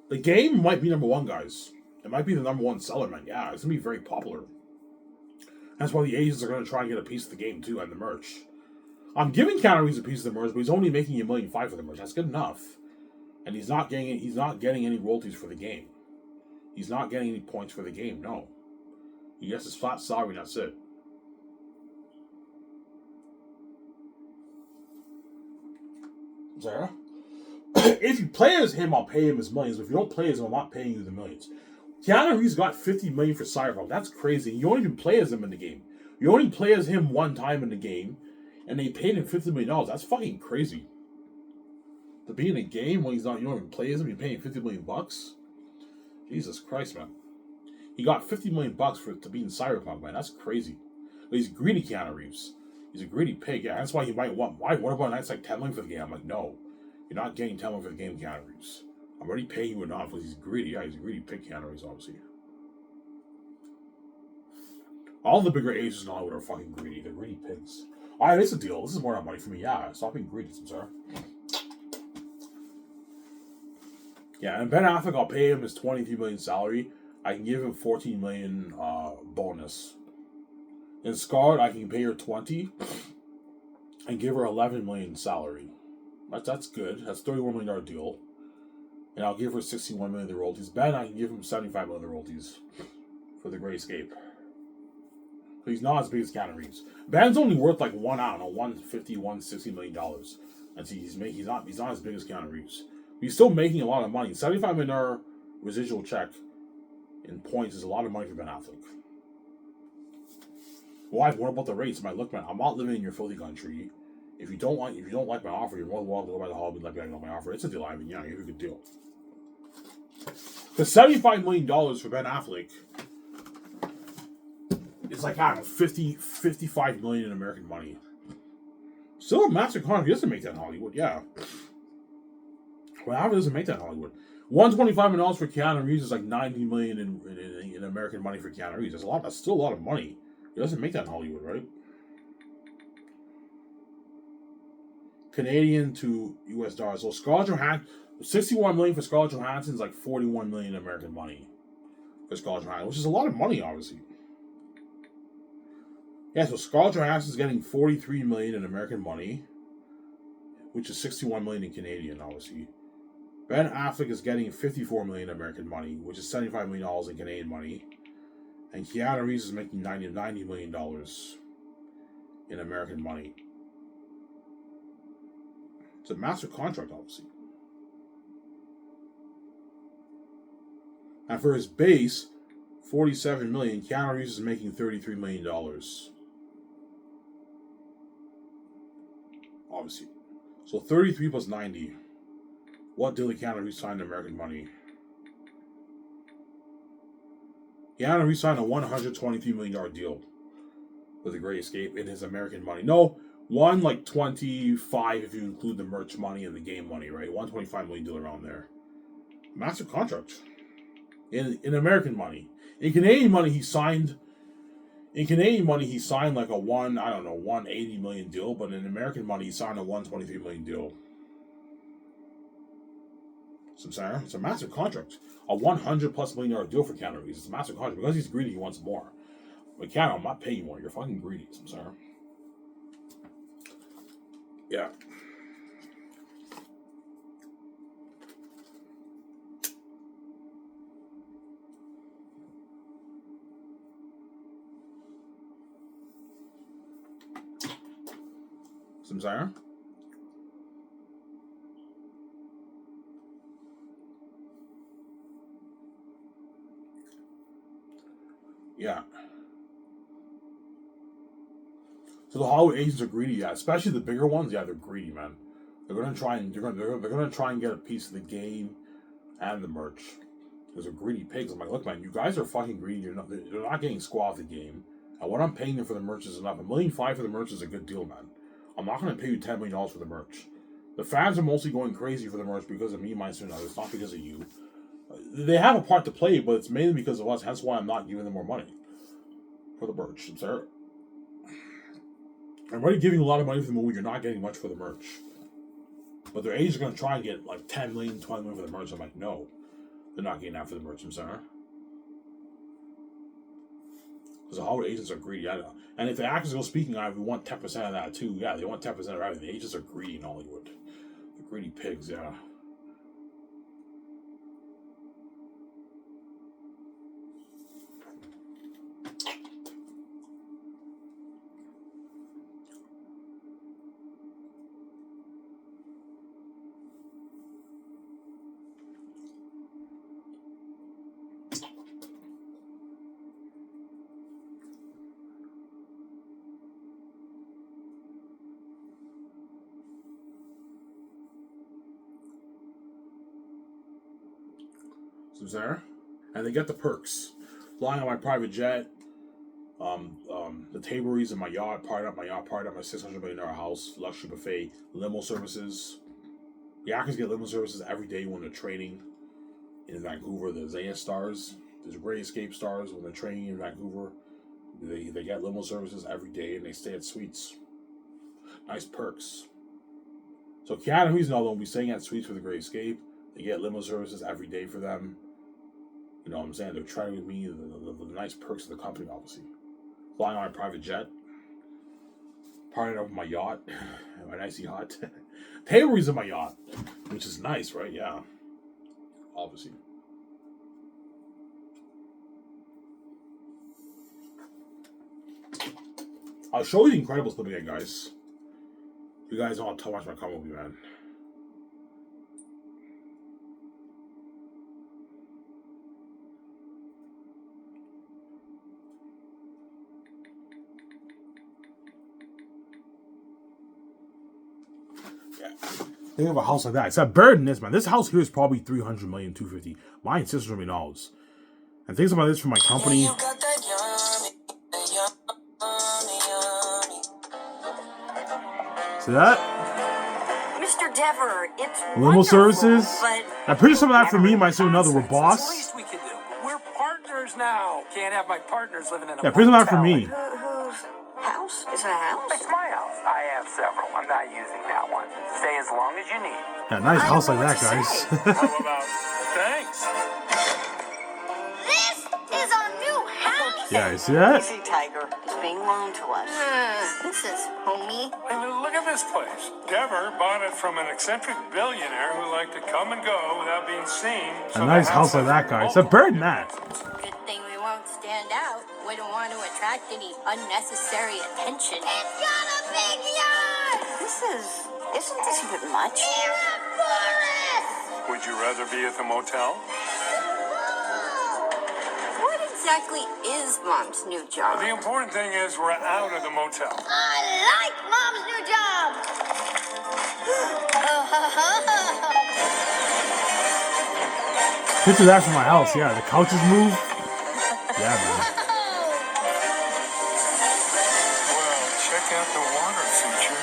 The game might be number one, guys. It might be the number one seller, man. Yeah, it's gonna be very popular. That's why the agents are gonna try and get a piece of the game too and the merch. I'm giving Keanu Reeves a piece of the merch, but he's only making $1.5 million for the merch. That's good enough. And he's not getting any royalties for the game. He's not getting any points for the game. No, he gets his flat salary. And that's it. Sarah? If you play as him, I'll pay him his millions. But if you don't play as him, I'm not paying you the millions. Keanu Reeves got $50 million for Cyberpunk. That's crazy. You don't even play as him in the game. You only play as him one time in the game, and they paid him $50 million. That's fucking crazy. To be in a game when you don't even play as him, you're paying $50 million? Jesus Christ, man. He got $50 million to be in Cyberpunk, man. That's crazy. But he's greedy, Keanu Reeves. He's a greedy pig. Yeah, that's why he might want. Why? What about that's like $10 million for the game? I'm like, no. You're not getting $10 million for the game, Keanu Reeves. I'm already paying you enough because he's greedy. Yeah, he's a greedy pig, Keanu Reeves, obviously. All the bigger agents in Hollywood are fucking greedy. They're greedy pigs. Alright, it's a deal. This is more than money for me. Yeah, stop being greedy, sir. Yeah, and Ben Affleck, I'll pay him his $23 million salary. I can give him $14 million bonus. In Scarlett, I can pay her $20 and give her $11 million salary. That's good. That's $31 million deal. And I'll give her $61 million of the royalties. Ben, I can give him $75 million of the royalties for the Gray Escape. But he's not as big as Keanu Reeves. Ben's only worth like $150, $160 million. And see, he's not as big as Keanu Reeves. He's still making a lot of money. $75 million residual check in points is a lot of money for Ben Affleck. Why? What about the rates? Look, man, I'm not living in your filthy country. If you don't like my offer, you're more than welcome to go by the hobby and let me know my offer. It's a deal, Ivan. Yeah, I give you a good deal. The $75 million for Ben Affleck is like, I don't know, $55 million in American money. Still a massive contract. He doesn't make that in Hollywood, yeah. Ben Affleck doesn't make that in Hollywood. $125 million for Keanu Reeves is like $90 million in American money for Keanu Reeves. That's still a lot of money. He doesn't make that in Hollywood, right? Canadian to US dollars. So Scarlett Johansson, 61 million for Scarlett Johansson is like 41 million American money for Scarlett Johansson, which is a lot of money, obviously. Yeah, so Scarlett Johansson is getting 43 million in American money, which is 61 million in Canadian, obviously. Ben Affleck is getting 54 million American money, which is $75 million in Canadian money. And Keanu Reeves is making $90 million in American money. It's a massive contract, obviously. And for his base, 47 million, Keanu Reeves is making $33 million. Obviously. So 33 plus 90. What deal did Keanu Reeves sign in American money? Keanu Reeves signed a $123 million deal with The Great Escape in his American money. No, one like 25 if you include the merch money and the game money, right? $125 million deal around there. Massive contract. In American money. In Canadian money, he signed like a $180 million deal, but in American money, he signed a $123 million deal. So it's a massive contract. A $100+ million deal for Keanu Reeves. It's a massive contract. Because he's greedy, he wants more. But Keanu, I'm not paying you more. You're fucking greedy, Samsara. Yeah. Samsara? Yeah. So the Hollywood agents are greedy, yeah. Especially the bigger ones, yeah, they're greedy, man. They're gonna try and get a piece of the game and the merch. Because they're greedy pigs. I'm like, look, man, you guys are fucking greedy. They're not getting squat off the game. And what I'm paying them for the merch is enough. $1.5 million for the merch is a good deal, man. I'm not gonna pay you $10 million for the merch. The fans are mostly going crazy for the merch because of me, myself, and others. It's not because of you. They have a part to play, but it's mainly because of us. Hence why I'm not giving them more money for the merch, sir. I'm already giving a lot of money for the movie. You're not getting much for the merch. But their agents are going to try and get like 10 million, 20 million for the merch. I'm like, no. They're not getting that for the merch, I'm sorry. Because the Hollywood agents are greedy. I know. And if the actors go speaking on it, we want 10% of that too. Yeah, they want 10% of everything. The agents are greedy in Hollywood. They're greedy pigs, yeah. There, and they get the perks. Flying on my private jet, the tables in my yacht, part of my $600 million house, luxury buffet, limo services. The actors get limo services every day when they're training in Vancouver. The Zaya stars, there's Great Escape stars when they're training in Vancouver. They get limo services every day and they stay at suites. Nice perks. So Keanu Reeves and all them will be staying at suites for the Great Escape. They get limo services every day for them. You know what I'm saying? They're trying with me the nice perks of the company, obviously. Flying on a private jet. Partying over my yacht. My nice yacht. Tables in my yacht. Which is nice, right? Yeah. Obviously. I'll show you the Incredibles clip again, guys. You guys all watch my comic movie, man. Think of a house like that. It's a bird in this, man. This house here is probably $300 million, $250. Mine $600 million. And things about this from my company. See that? Mr. Dever, it's limo services. I'm pretty sure some of that for me, my son, another were boss. It's the least we can do. We're partners now. Can't have my partners living in a pretty much for me. Whose house? Is it a house? It's my house. I have several. I'm not using that one. as long as you need. Yeah, nice I house don't like know that, what to guys. say. How about thanks? This is our new house. Yeah, you see that? Easy, Tiger. It's being loaned to us. This is homey. And look at this place. Dever bought it from an eccentric billionaire who liked to come and go without being seen. A nice house like that, guys. It's a bird in that. Good thing we won't stand out. We don't want to attract any unnecessary attention. It's got a big yard! Isn't this a bit much? We're a forest! Would you rather be at the motel? What exactly is Mom's new job? The important thing is we're out of the motel. I like Mom's new job! Picture that from my house. Yeah, the couches move. Yeah, man. Well, check out the water features.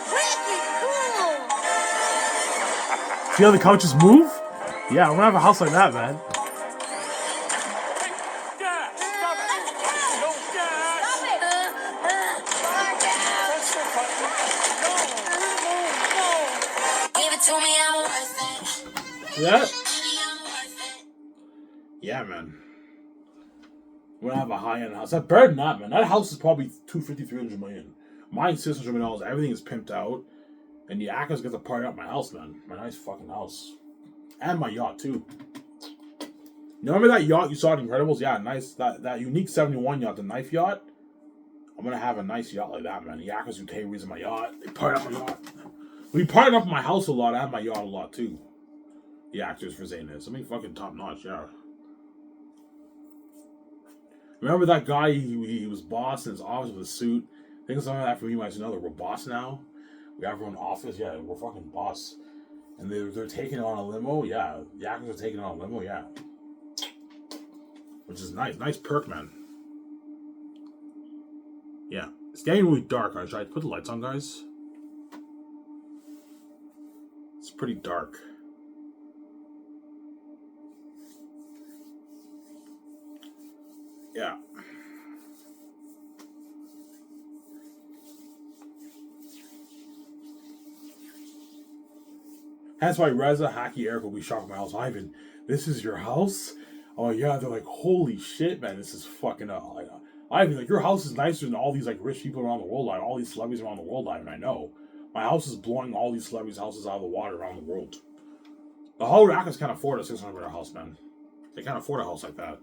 Pretty cool! See how the couches move? Yeah, I'm gonna have a house like that, man. Dad, stop it! No, Dad! Stop it! Mark out! That's the button. No! Give it to me, I'm worth it. Yeah. Baby, I'm worth it. Yeah, man. We're gonna have a high-end house. That bird, not man. That house is probably $250, $300 million. Mine's $600 million. Everything is pimped out, and the actors get to party out my house, man. My nice fucking house, and my yacht too. You remember that yacht you saw at Incredibles? Yeah, nice. That unique 71 yacht, the knife yacht. I'm gonna have a nice yacht like that, man. The actors who take reason my yacht. They party out my yacht. We partied up my house a lot and my yacht a lot too. The actors for saying this. I mean, fucking top notch, yeah. Remember that guy? He was boss in his office with a suit. Think of something like that for me. I know that we're boss now. We have our own office. Yeah, we're fucking boss. And they're taking it on a limo. Yeah, the actors are taking it on a limo. Yeah, which is nice. Nice perk, man. Yeah, it's getting really dark. Should I put the lights on, guys? It's pretty dark. Yeah. That's why Reza, Hacky, Eric will be shocked at my house. Ivan, this is your house? Oh yeah, they're like, holy shit, man, this is fucking Ivan, like your house is nicer than all these like rich people around the world, like all these celebrities around the world, Ivan. I know. My house is blowing all these celebrities' houses out of the water around the world. The Hollywood actors can't afford a $600 house, man. They can't afford a house like that.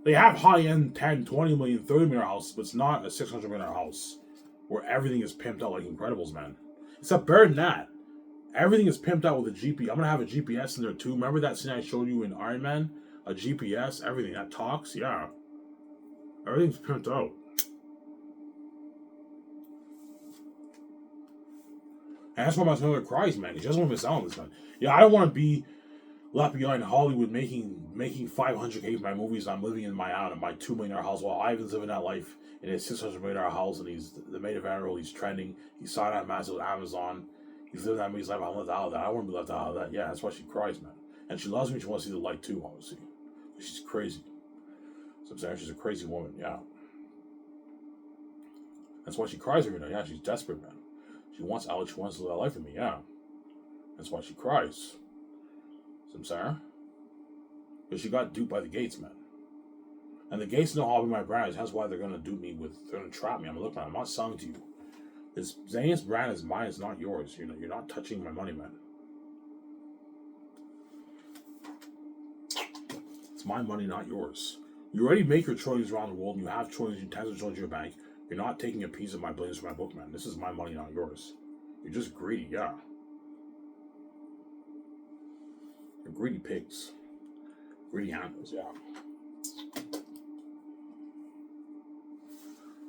They have high-end 10, 20 million, 30 million house, but it's not a $600 million house where everything is pimped out like Incredibles, man. It's a better than that. Everything is pimped out with a GPS. I'm gonna have a GPS in there too. Remember that scene I showed you in Iron Man? A GPS, everything that talks, yeah. Everything's pimped out. And that's why my mother cries, man. She doesn't want to miss out on this, man. Yeah, I don't want to be left behind in Hollywood making $500K for my movies. I'm living in my $2 million house while Ivan's living that life in his $600 million house, and he's the main event role. He's trending. He signed that massive with Amazon. He's living that movie's life. I'm left out of that. I want to be left out of that. Yeah, that's why she cries, man. And she loves me. She wants to see the light too, obviously. She's crazy. So I'm saying she's a crazy woman. Yeah. That's why she cries every night. Yeah, she's desperate, man. She wants out. She wants to live that life with me. Yeah. That's why she cries. So I'm saying. Because she got duped by the Gates, man. And the Gates know how to be my brand. That's why they're gonna dupe me they're gonna trap me. I'm like, look, man, I'm not selling to you. This Zane's brand is mine, it's not yours. You know, you're not touching my money, man. It's my money, not yours. You already make your trillions around the world, and you have trillions, you tens of trillions in your bank. You're not taking a piece of my billions from my book, man. This is my money, not yours. You're just greedy, yeah. You're greedy pigs. Greedy animals, yeah.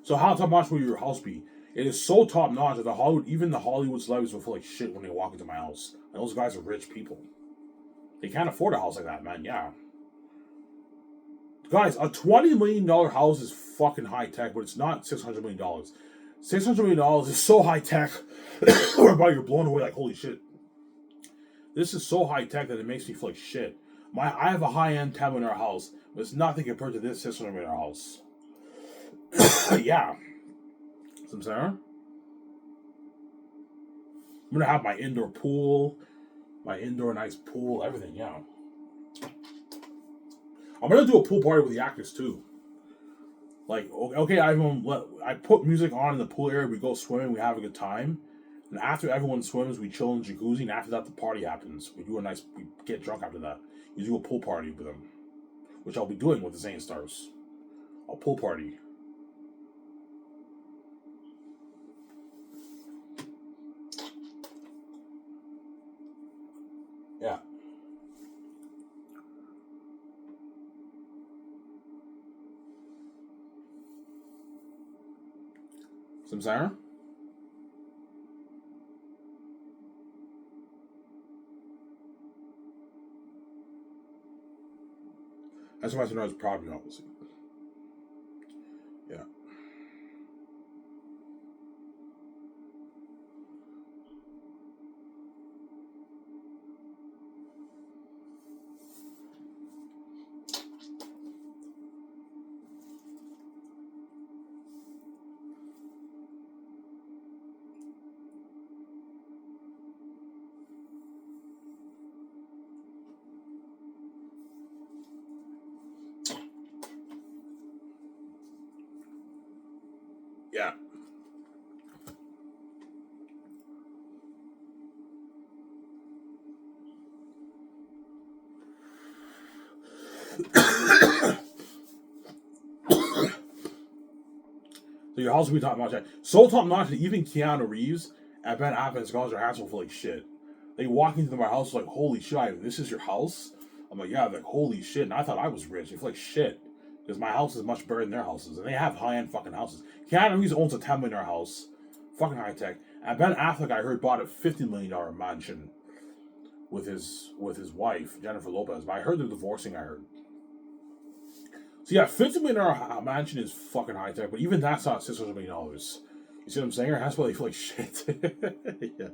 So how top notch will your house be? It is so top notch that even the Hollywood celebrities will feel like shit when they walk into my house. And those guys are rich people. They can't afford a house like that, man. Yeah. Guys, a $20 million house is fucking high tech, but it's not $600 million. $600 million is so high tech, whereby you're blown away like, holy shit. This is so high tech that it makes me feel like shit. I have a high end $10 million house, but it's nothing compared to this $600 million house. Yeah. Some Sarah. I'm gonna have my indoor pool, my indoor nice pool, everything. Yeah. I'm gonna do a pool party with the actors too. Like, okay, I put music on in the pool area. We go swimming. We have a good time. And after everyone swims, we chill in the jacuzzi. And after that, the party happens. We get drunk after that. We do a pool party with them, which I'll be doing with the Zane Stars. A pool party. Yeah. Some Sarah? That's why I said I was property, obviously. Yeah. Yeah. So your house will be top notch. So top notch that even Keanu Reeves and Ben Affleck and Scarlett Johansson feel like shit. They walk into my house like, holy shit, this is your house? I'm like, yeah, like, holy shit. And I thought I was rich. They feel like shit. Because my house is much better than their houses. And they have high-end fucking houses. Keanu Reeves owns a $10 million house. Fucking high-tech. And Ben Affleck, I heard, bought a $50 million mansion with his wife, Jennifer Lopez. But I heard they're divorcing, I heard. So yeah, $50 million mansion is fucking high tech, but even that's not $600 million. You see what I'm saying? That's why they feel like shit. Yeah.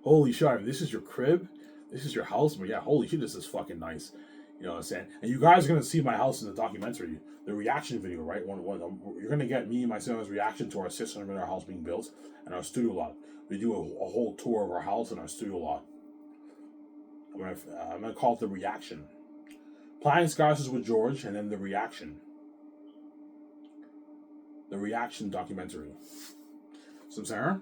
Holy shit! This is your crib. This is your house. But yeah, holy shit, this is fucking nice. You know what I'm saying? And you guys are gonna see my house in the documentary, the reaction video, right? You're gonna get me and my son's reaction to our $600 million house being built and our studio lot. We do a whole tour of our house and our studio lot. I'm gonna call it the reaction. Flying Skies with George, and then the reaction. The reaction documentary. Some Sarah?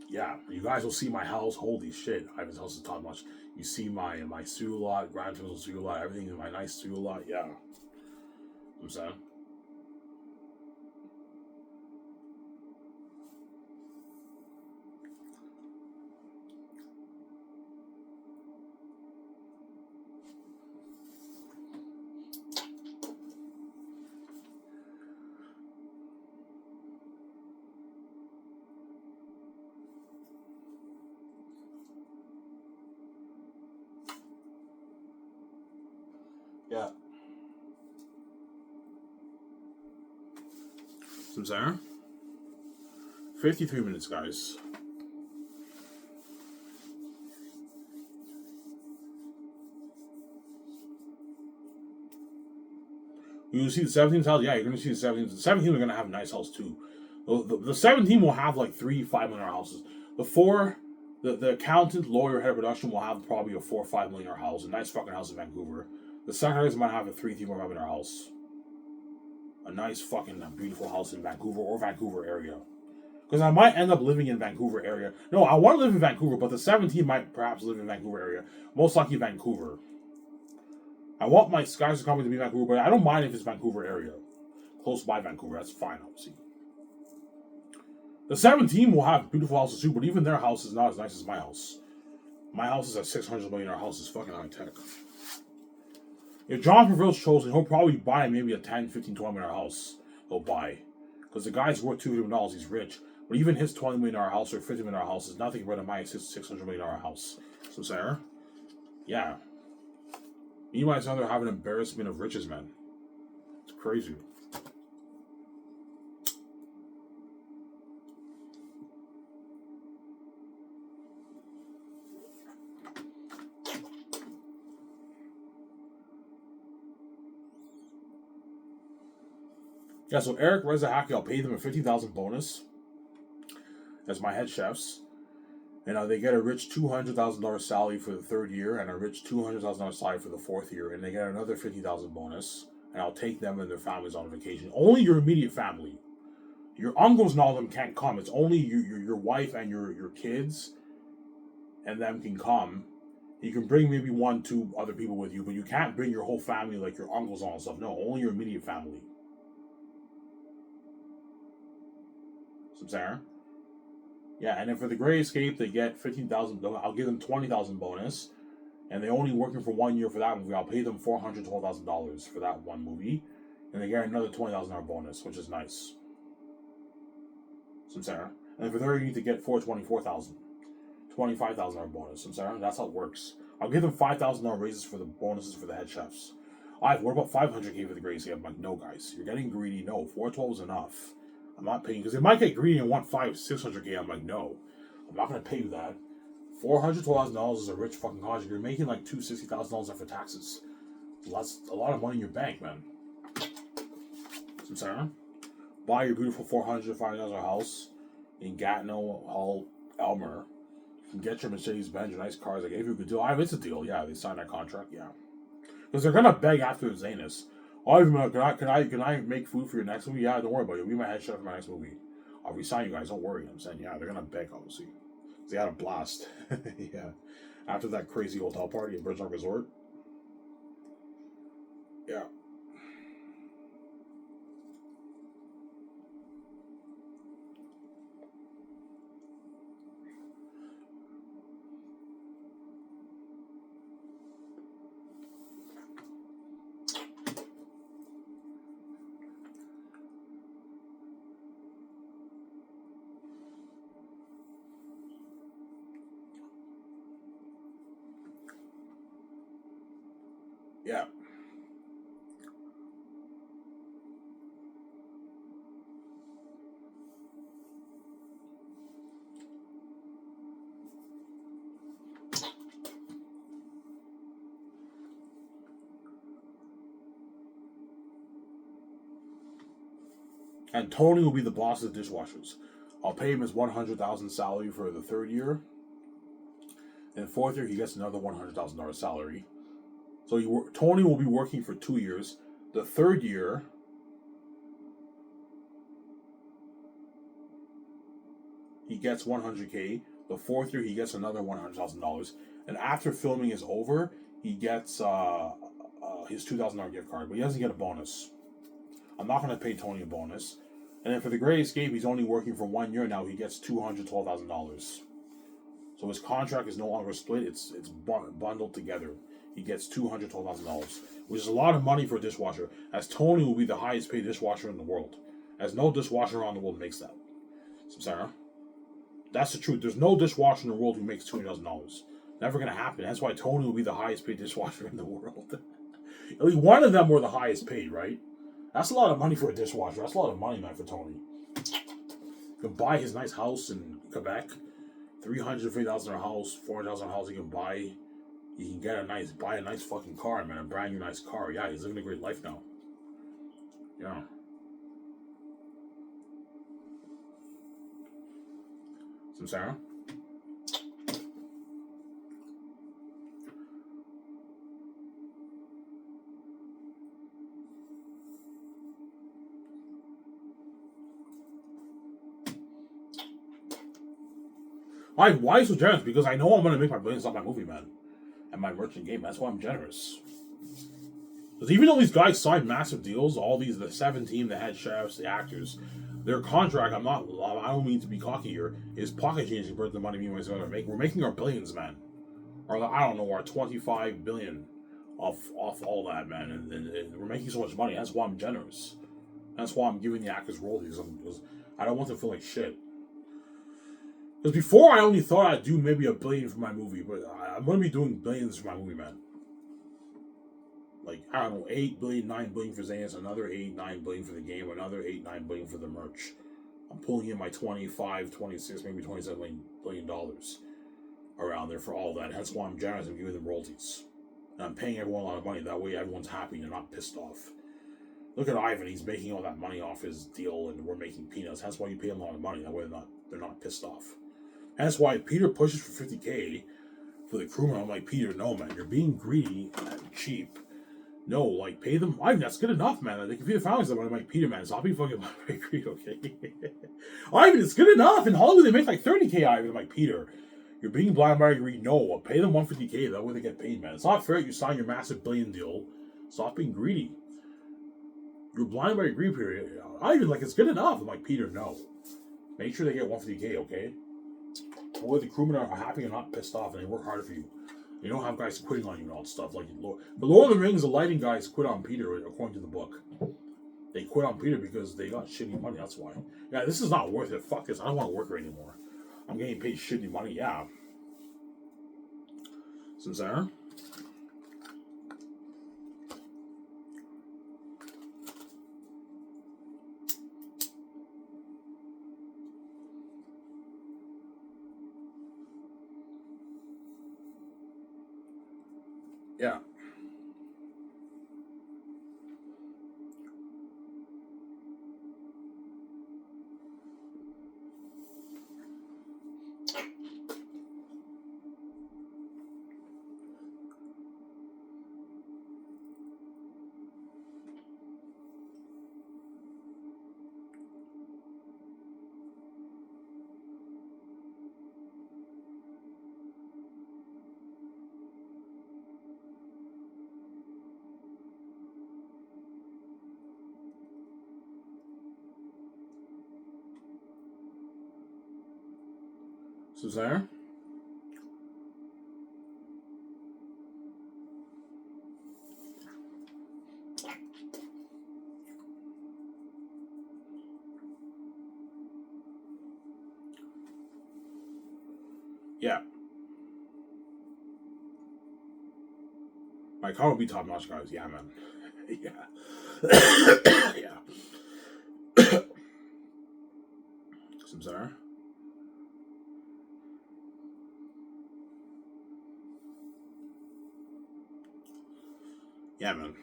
Yeah, you guys will see my house. Holy shit, Ivan's house is top notch. You see my studio lot, Grand Central studio lot, everything in my nice studio lot. Yeah. I'm saying. Yeah. Some Sarah? 53 minutes, guys. You see the 17th house? Yeah, you're going to see the 17th. The 17th are going to have a nice house, too. The 17 will have like 3 $5 million houses. The accountant, lawyer, head of production will have probably a $4 or $5 million house. A nice fucking house in Vancouver. The secretaries might have a $3 $4 million house. A nice fucking beautiful house in Vancouver or Vancouver area. Because I might end up living in Vancouver area. No, I want to live in Vancouver, but the 17 might perhaps live in Vancouver area. Most likely Vancouver. I want my Skies Company to be Vancouver, but I don't mind if it's Vancouver area. Close by Vancouver, that's fine, obviously. The 17 will have beautiful houses too, but even their house is not as nice as my house. My house is a $600 million house. It's fucking high tech. If John Prevail's chosen, he'll probably buy maybe a 10, 15, $20 million house. He'll buy. Because the guy's worth $2 million, he's rich. But even his $20 million house or $50 million house is nothing compared to my $600 million house. So, Sarah? Yeah. Me and my son have an embarrassment of riches, man. It's crazy. Yeah, so Eric Rezahaki, I'll pay them a 50,000 bonus as my head chefs. And they get a rich $200,000 salary for the third year and a rich $200,000 salary for the fourth year. And they get another 50,000 bonus. And I'll take them and their families on vacation. Only your immediate family. Your uncles and all of them can't come. It's only your wife and your kids and them can come. You can bring maybe 1-2 other people with you, but you can't bring your whole family like your uncles and all that stuff. No, only your immediate family. Some Sarah? Yeah, and then for the Gray Escape, they get 15,000. I'll give them 20,000 bonus, and they're only working for 1 year for that movie. I'll pay them $412,000 for that one movie, and they get another $20,000 bonus, which is nice. Some Sarah, and then for there you need to get $424,000, $25,000 bonus. Some Sarah, that's how it works. I'll give them $5,000 raises for the bonuses for the head chefs. What about $500K for the Gray Escape? I'm like, no, guys, you're getting greedy. No, 412 is enough. I'm not paying, because they might get greedy and want $600K. I'm like, no, I'm not going to pay you that. $412,000 is a rich fucking college. You're making like $260,000 after taxes. That's a lot of money in your bank, man. Some Sarah, buy your beautiful $405,000 house in Gatineau, Hull, Elmer. You can get your Mercedes-Benz, your nice cars. I gave you a good deal. It's a deal. Yeah, they signed that contract. Yeah, because they're gonna beg after Zanus. Can I make food for your next movie? Yeah, don't worry about it. You'll be my head chef for my next movie. I'll resign you guys. Don't worry. I'm saying, yeah, they're gonna beg, obviously. They had a blast. Yeah. After that crazy hotel party at Bridgemark Resort. Yeah. Yeah. And Tony will be the boss of the dishwashers. I'll pay him his $100,000 salary for the third year. And the fourth year, he gets another $100,000 salary. So Tony will be working for 2 years. The third year, he gets $100K. The fourth year, he gets another $100,000. And after filming is over, he gets his $2,000 gift card. But he doesn't get a bonus. I'm not going to pay Tony a bonus. And then for the Gray Escape, he's only working for 1 year now. He gets $212,000. So his contract is no longer split. It's bundled together. He gets $212,000, which is a lot of money for a dishwasher, as Tony will be the highest paid dishwasher in the world. As no dishwasher around the world makes that. So, Sarah, that's the truth. There's no dishwasher in the world who makes $200,000. Never going to happen. That's why Tony will be the highest paid dishwasher in the world. At least one of them were the highest paid, right? That's a lot of money for a dishwasher. That's a lot of money, man, for Tony. You can buy his nice house in Quebec. $350,000 house, $400,000 house he can buy. He can buy a nice fucking car, man. A brand new nice car. Yeah, he's living a great life now. Yeah. Some Sarah? Why so generous? Because I know I'm going to make my billions off my movie, man. And my merchant game. That's why I'm generous. Because even though these guys signed massive deals, all the 17, the head chefs, the actors, their contract, I don't mean to be cocky here, is pocket changing compared to the money me and my son are making. We're making our billions, man. Or I don't know, our 25 billion off all that, man. And we're making so much money. That's why I'm generous. That's why I'm giving the actors royalties. Because I don't want them to feel like shit. Because before I only thought I'd do maybe $1 billion for my movie, but I'm going to be doing billions for my movie, man. Like, I don't know, 8 billion, 9 billion for Zanus, another 8, 9 billion for the game, another 8, 9 billion for the merch. I'm pulling in my 25, 26, maybe $27 billion around there for all that. That's why I'm generous and giving them royalties. And I'm paying everyone a lot of money. That way everyone's happy and they're not pissed off. Look at Ivan. He's making all that money off his deal, and we're making peanuts. That's why you pay him a lot of money. That way they're not pissed off. And that's why Peter pushes for 50K for the crewman. I'm like, Peter, no, man. You're being greedy and cheap. No, like, pay them. Ivan, that's good enough, man. They can feed the families. I'm like, Peter, man, stop being fucking greedy, okay? Ivan, it's good enough. In Hollywood, they make like 30K, Ivan. I'm like, Peter, you're being blind by greed. No, pay them 150K. That way they get paid, man. It's not fair. You sign your massive billion deal. Stop being greedy. You're blind by greed, period. Ivan, like, it's good enough. I'm like, Peter, no. Make sure they get 150K, okay? That way the crewmen are happy and not pissed off, and they work harder for you. You don't have guys quitting on you and all that stuff. Like, but Lord of the Rings, the lighting guys quit on Peter, according to the book. They quit on Peter because they got shitty money, that's why. Yeah, this is not worth it. Fuck this. I don't want to work here anymore. I'm getting paid shitty money, yeah. Sincere? Yeah. Sincere? Yeah. My car will be top notch, guys. Yeah, man. Yeah. Yeah. Sincere? Yeah, man.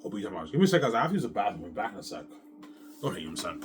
Hope you tomorrow. Give me a sec, guys. I have to use the bathroom. We're back in a sec. Go ahead, you son.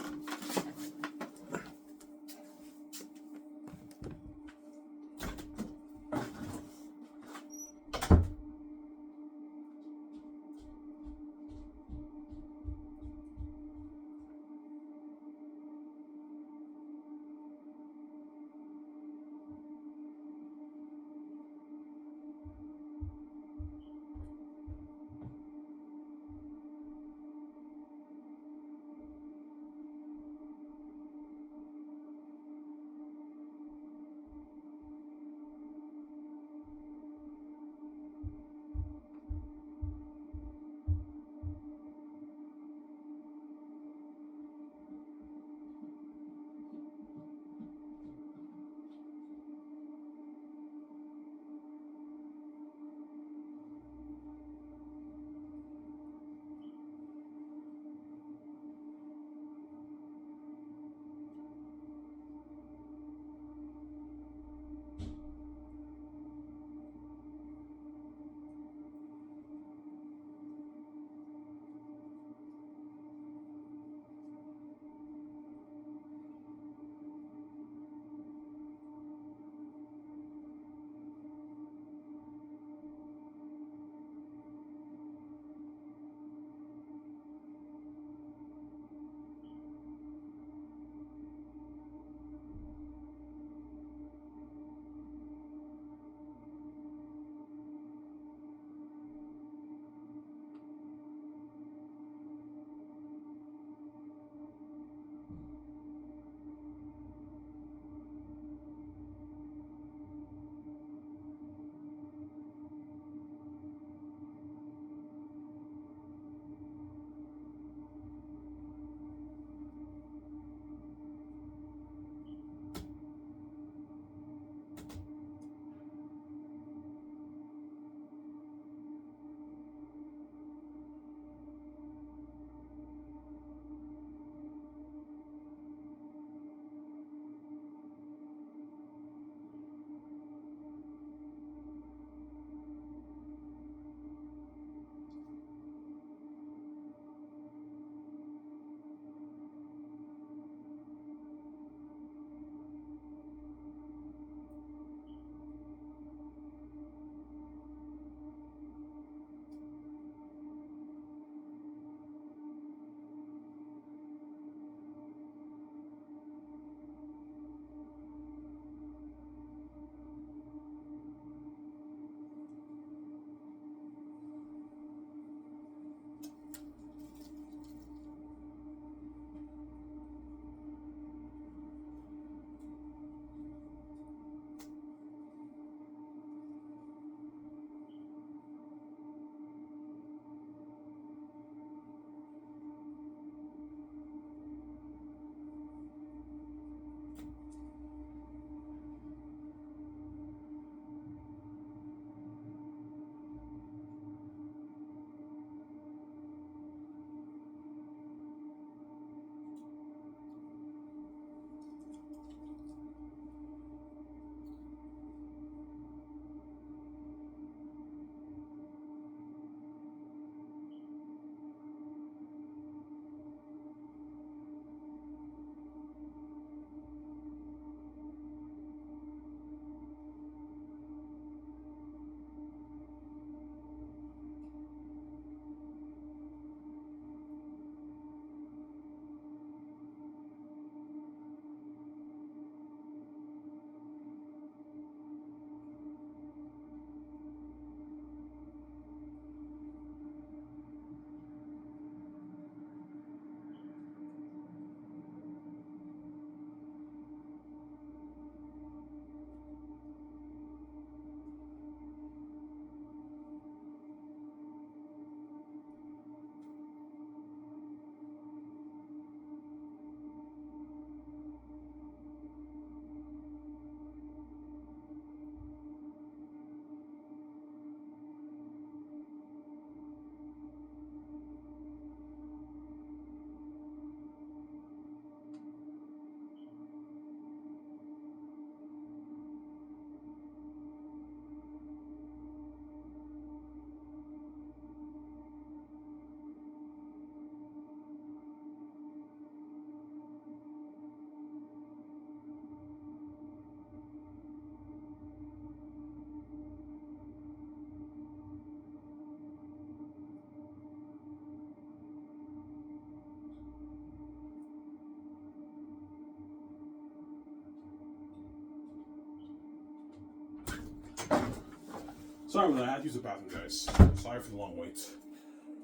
Sorry, but I had to use the bathroom, guys. Sorry for the long wait.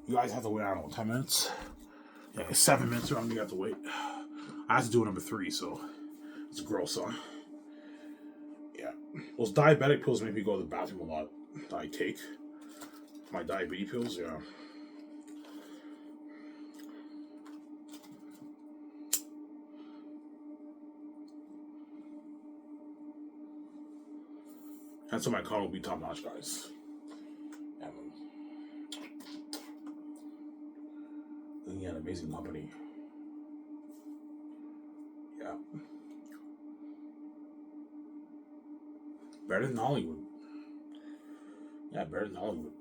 You guys have to wait, I don't know, 10 minutes? Yeah, it's 7 minutes around you have to wait. I have to do number 3, so it's gross, huh? Yeah. Those diabetic pills make me go to the bathroom a lot. That I take. My diabetes pills, yeah. And so my car will be top notch, guys. Yeah, looking at an amazing company. Yeah. Better than Hollywood. Yeah, better than Hollywood.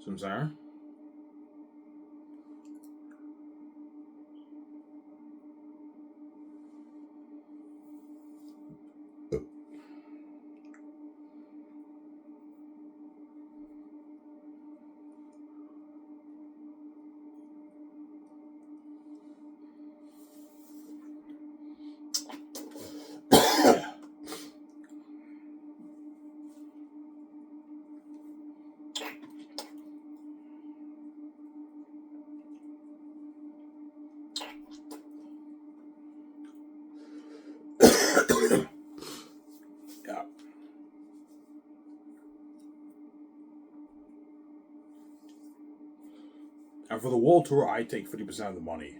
So I'm sorry. Yeah. And for the world tour, I take 50% of the money.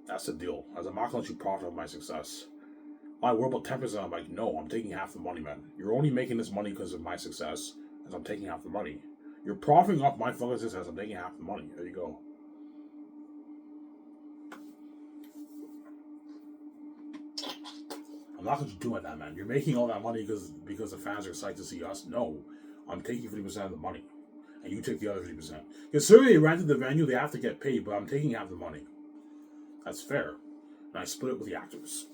That's the deal. As I'm not going to let you profit on my success. Like, we're about 10%. I'm like, no, I'm taking half the money, man. You're only making this money because of my success, as I'm taking half the money. You're profiting off my fucking success, I'm taking half the money. There you go. I'm not going to do like that, man. You're making all that money because the fans are excited to see us. No, I'm taking 50% of the money. And you take the other 50%. Because certainly they rented the venue, they have to get paid, but I'm taking half the money. That's fair. And I split it with the actors.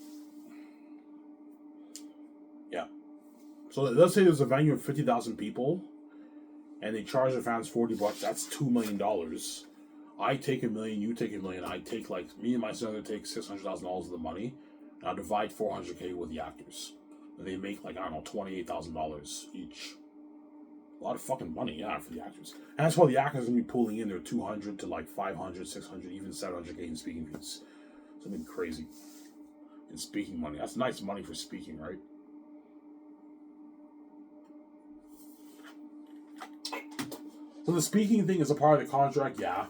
Yeah. So let's say there's a venue of 50,000 people, and they charge the fans $40. That's $2 million. I take $1 million, you take $1 million. I take, like, me and my son take $600,000 of the money, and I'll divide $400K with the actors. And they make, like, I don't know, $28,000 each. A lot of fucking money, yeah, for the actors. And that's why the actors are going to be pulling in their 200 to like 500, 600, even 700K in speaking fees. Something crazy. In speaking money. That's nice money for speaking, right? So the speaking thing is a part of the contract, yeah.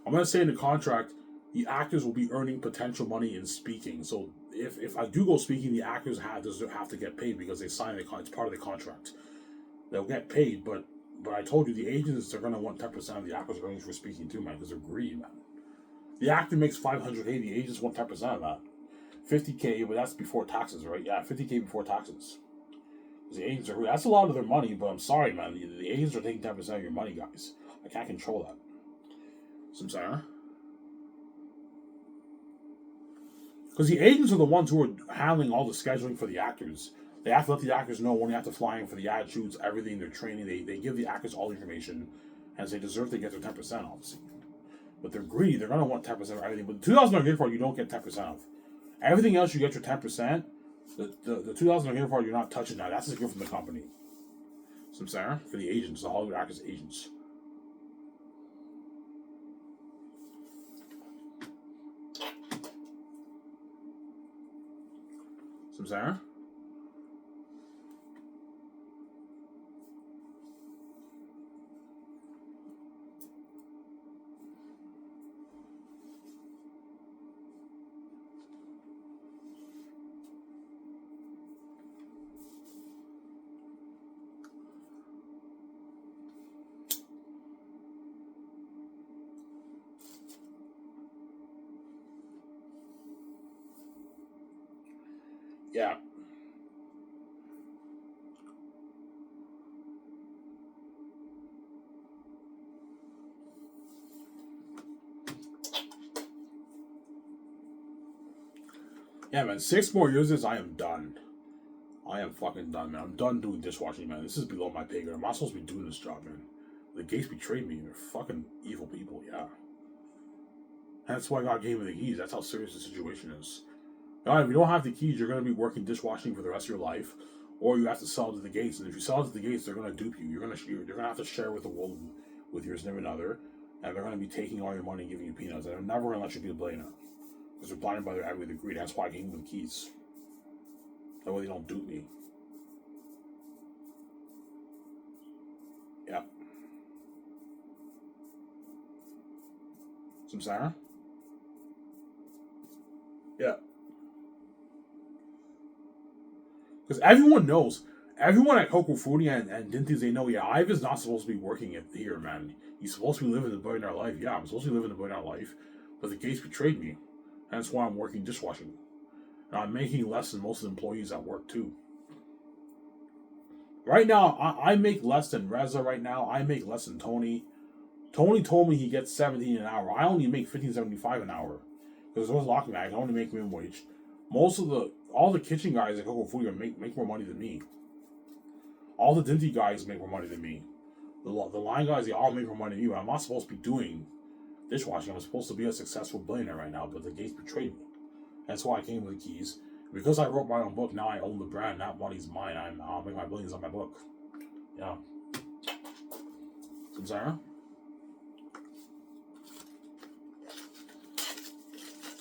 I'm going to say in the contract, the actors will be earning potential money in speaking. So if I do go speaking, the actors have to get paid because they signed it's part of the contract. They'll get paid, but I told you, the agents are going to want 10% of the actors' earnings for speaking too, man, because they're greedy, man. The actor makes $500K, the agents want 10% of that. 50K, but that's before taxes, right? Yeah, 50K before taxes. The agents are, that's a lot of their money, but I'm sorry, man. The agents are taking 10% of your money, guys. I can't control that. So I'm sorry. Because the agents are the ones who are handling all the scheduling for the actors. They have to let the actors know when they have to fly in for the ad shoots, everything, their training. They give the actors all the information, and as they deserve, they get their 10%, obviously. But they're greedy. They're going to want 10% of everything. But the $2,000 gift card, you don't get 10% of. Everything else, you get your 10%. The $2,000 gift card, you're not touching that. That's a gift from the company. So I'm saying, for the agents, the Hollywood actors agents. So I'm saying. Yeah. Yeah, man. 6 more years, I am done. I am fucking done, man. I'm done doing dishwashing, man. This is below my pay grade. I'm not supposed to be doing this job, man. The Gates betrayed me. They're fucking evil people, yeah. That's why God gave me the keys. That's how serious the situation is. Now, if you don't have the keys, you're going to be working dishwashing for the rest of your life, or you have to sell to the gates. And if you sell to the gates, they're going to dupe you. You're going to have to share with the world, with your significant other, and they're going to be taking all your money and giving you peanuts. And they're never going to let you be a billionaire because they're blinded by their envy, their greed. That's why I gave them the keys. That way they don't dupe me. Yeah. Some Sarah? Yeah. Because everyone knows, everyone at Coco Frutti and Dinties, they know, yeah, Ive is not supposed to be working here, man. He's supposed to be living the billionaire life. Yeah, I'm supposed to be living the billionaire life, but the gates betrayed me. And that's why I'm working dishwashing. And I'm making less than most of the employees at work, too. Right now, I make less than Reza right now. I make less than Tony. Tony told me he gets $17 an hour. I only make $15.75 an hour. Because those locking back, I only make minimum wage. All the kitchen guys at Coco Frutti make more money than me. All the Dinty guys make more money than me. The line guys, they all make more money than you. I'm not supposed to be doing dishwashing. I'm supposed to be a successful billionaire right now, but the gates betrayed me. That's why I came with the keys. Because I wrote my own book, now I own the brand. That money's mine. I'll make my billions on my book. Yeah. Sarah?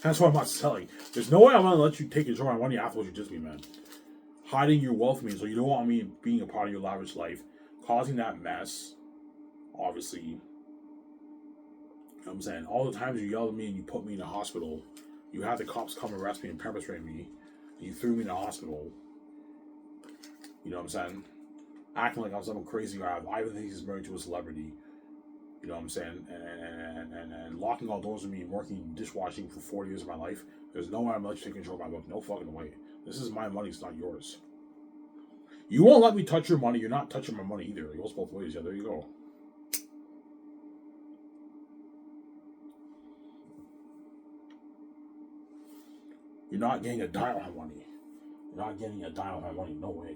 That's why I'm not selling. There's no way I'm going to let you take control of my money after what you did to me, man. Hiding your wealth means, so you don't want me being a part of your lavish life. Causing that mess, obviously. You know what I'm saying? All the times you yelled at me and you put me in the hospital, you had the cops come arrest me and pepper spray me, and you threw me in the hospital. You know what I'm saying? Acting like I'm some crazy guy. I even think he's married to a celebrity. You know what I'm saying? And locking all doors with me and working dishwashing for 40 years of my life. There's no way I'm going to let you take control of my book. No fucking way. This is my money. It's not yours. You won't let me touch your money. You're not touching my money either. It goes both ways. Yeah, there you go. You're not getting a dime on my money. You're not getting a dime on my money. No way.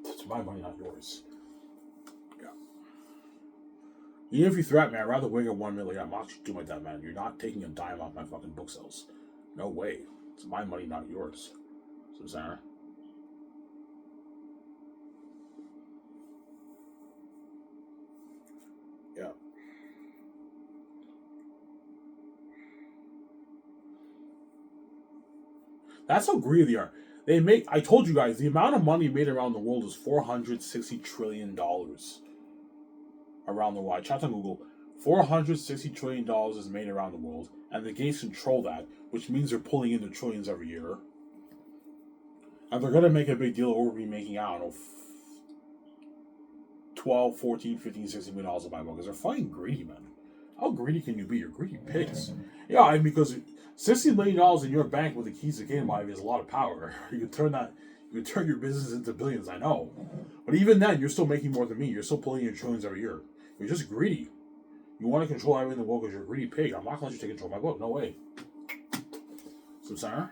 It's my money, not yours. Yeah. Even if you threaten me, I'd rather wing at 1 million. I'm not doing like that, man. You're not taking a dime off my fucking book sales. No way. It's my money, not yours. So, Sarah. Yeah. That's how greedy they are. I told you guys, the amount of money made around the world is $460 trillion. Around the world. I checked on Google. $460 trillion is made around the world. And the gates control that, which means they're pulling in the trillions every year. And they're going to make a big deal over me making, I don't know, 12, 14, 15, 16 million dollars of my book. Because they're fucking greedy, man. How greedy can you be? You're greedy pigs. Yeah, I mean, because $60 million in your bank with the keys to Kingdom Ivy is a lot of power. You can turn your business into billions, I know. But even then, you're still making more than me. You're still pulling in trillions every year. You're just greedy. You want to control everything in the world because you're a greedy pig. I'm not going to let you take control of my book. No way. So, Sarah?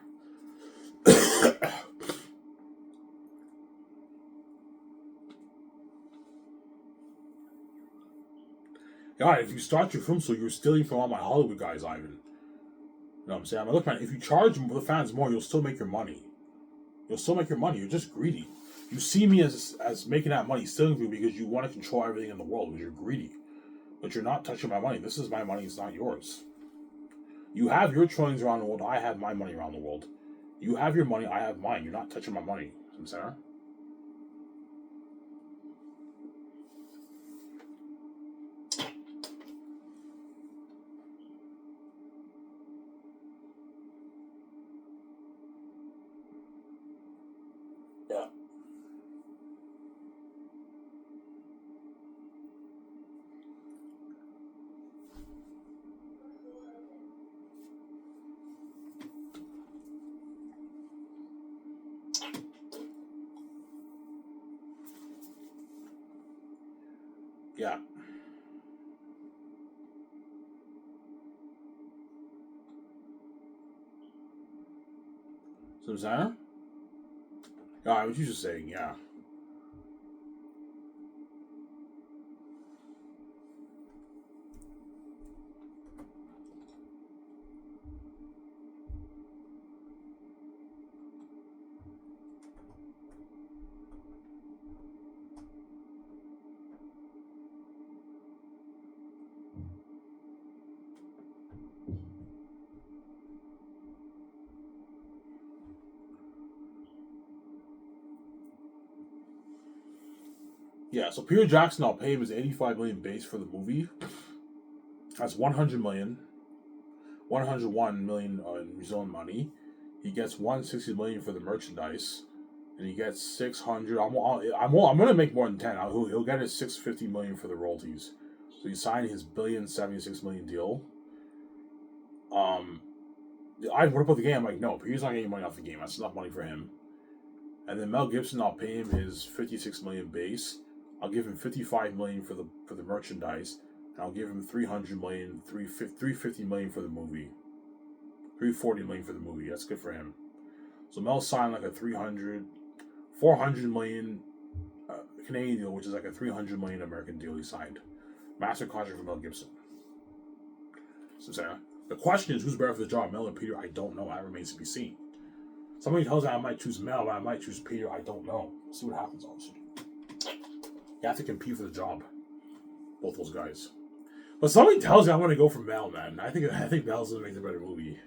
Yeah, if you start your film, so you're stealing from all my Hollywood guys, Ivan. You know what I'm saying? I mean, look, man, if you charge the fans more, you'll still make your money. You'll still make your money. You're just greedy. You see me as making that money, stealing from you because you want to control everything in the world because you're greedy. But you're not touching my money. This is my money. It's not yours. You have your trillions around the world. I have my money around the world. You have your money. I have mine. You're not touching my money. Sarah? Yeah. Yeah. So, Sarah? Yeah, I was just saying, yeah. Yeah, so Peter Jackson, I'll pay him his 85 million base for the movie. That's 100 million. 101 million in New Zealand money. He gets 160 million for the merchandise, and he gets 600. I'm gonna make more than 10. He'll get his 650 million for the royalties. So he signed his $1,076 million deal. What about the game? I'm like, no, he's not getting money off the game. That's enough money for him. And then Mel Gibson, I'll pay him his 56 million base. I'll give him 55 million for the merchandise. And I'll give him 300 million, 350 million for the movie. 340 million for the movie. That's good for him. So Mel signed like a 400 million Canadian deal, which is like a 300 million American deal he signed. Massive contract for Mel Gibson. So Sarah, the question is, who's better for the job, Mel or Peter? I don't know. That remains to be seen. Somebody tells me I might choose Mel, but I might choose Peter. I don't know. We'll see what happens, obviously. You have to compete for the job. Both those guys. But somebody tells me I want to go for Mel, man. I think Mel's going to make the better movie.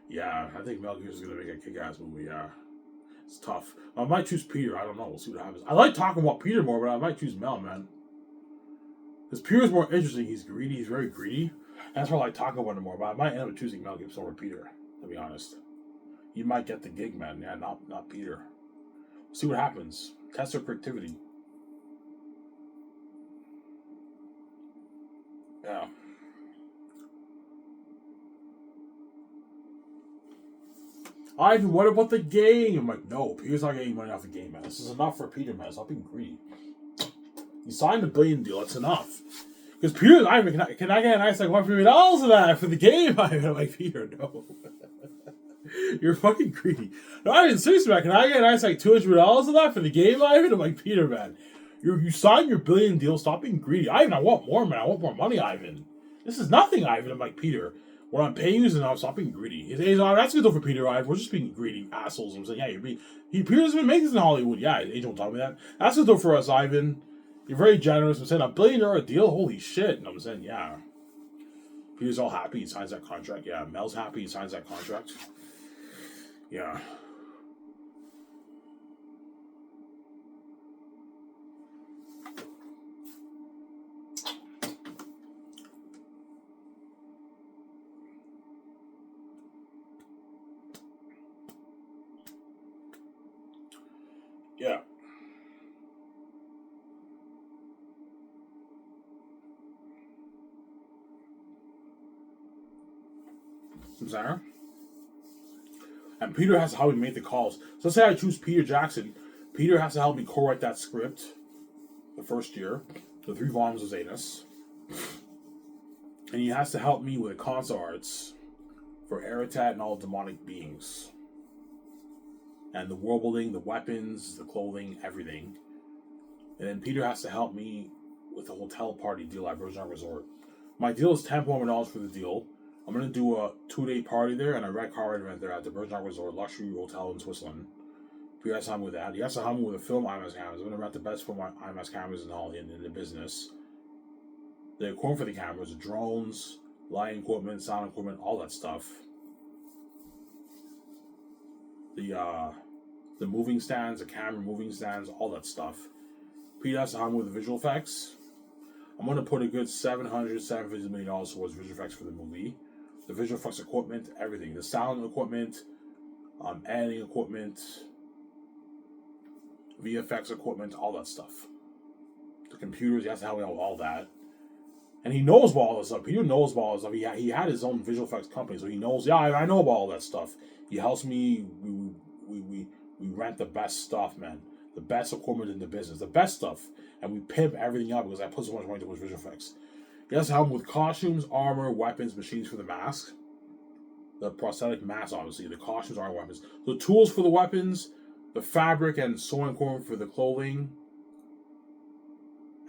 Yeah, I think Mel Gibson's going to make a kick-ass movie, yeah. It's tough. I might choose Peter. I don't know. We'll see what happens. I like talking about Peter more, but I might choose Mel, man. Because Peter's more interesting. He's greedy. He's very greedy. And that's why I like talking about him more. But I might end up choosing Mel Gibson over Peter, to be honest. You might get the gig, man. Yeah, not Peter. See what happens. Test their creativity. Yeah. Ivan, what about the game? I'm like, no, Peter's not getting money off the game, man. This is enough for Peter, man. Stop being greedy. He signed a $1 billion deal. That's enough. Because Peter's, Ivan, can I get a nice like $1 million of that for the game, Ivan? I'm like, Peter, no. You're fucking greedy. No, Ivan, seriously, man, can I get a nice like $200 of that for the game, Ivan? I'm like, Peter, man. You signed your $1 billion deal. Stop being greedy. Ivan, I want more, man. I want more money, Ivan. This is nothing, Ivan. I'm like, Peter. What I'm paying you is enough. Stop being greedy. That's good though for Peter, Ivan. We're just being greedy assholes. I'm saying, yeah, Peter's been making this in Hollywood. Yeah, Angel told me that. That's good though for us, Ivan. You're very generous. I'm saying $1 billion deal. Holy shit. And I'm saying, yeah. Peter's all happy. He signs that contract. Yeah, Mel's happy. He signs that contract. Yeah. Yeah. Sarah? And Peter has to help me make the calls. So let's say I choose Peter Jackson. Peter has to help me co-write that script the first year, the 3 volumes of Zanus. And he has to help me with the console arts for Aratat and all demonic beings. And the world building, the weapons, the clothing, everything. And then Peter has to help me with the hotel party deal at Virgin Resort. My deal is $10 for the deal. I'm going to do a 2-day party there and a red car event there at the Virgin Resort Luxury Hotel in Switzerland. Peter has to help me with that. He has to help me with the film IMAX cameras. I'm going to rent the best film IMAX cameras in the business. The equipment for the cameras, the drones, lighting equipment, sound equipment, all that stuff. The moving stands, the camera moving stands, all that stuff. Peter has to help me with the visual effects. I'm going to put a good $750 million towards visual effects for the movie. The visual effects equipment, everything. The sound equipment, editing equipment, VFX equipment, all that stuff. The computers, he has to help me out with all that. And he knows about all this stuff. Peter knows about all this stuff. He had his own visual effects company, so he knows, I know about all that stuff. He helps me, we rent the best stuff, man. The best equipment in the business. The best stuff. And we pimp everything up because I put so much money towards visual effects. He has to help with costumes, armor, weapons, machines for the mask. The prosthetic mask, obviously. The costumes, armor, weapons. The tools for the weapons. The fabric and sewing equipment for the clothing.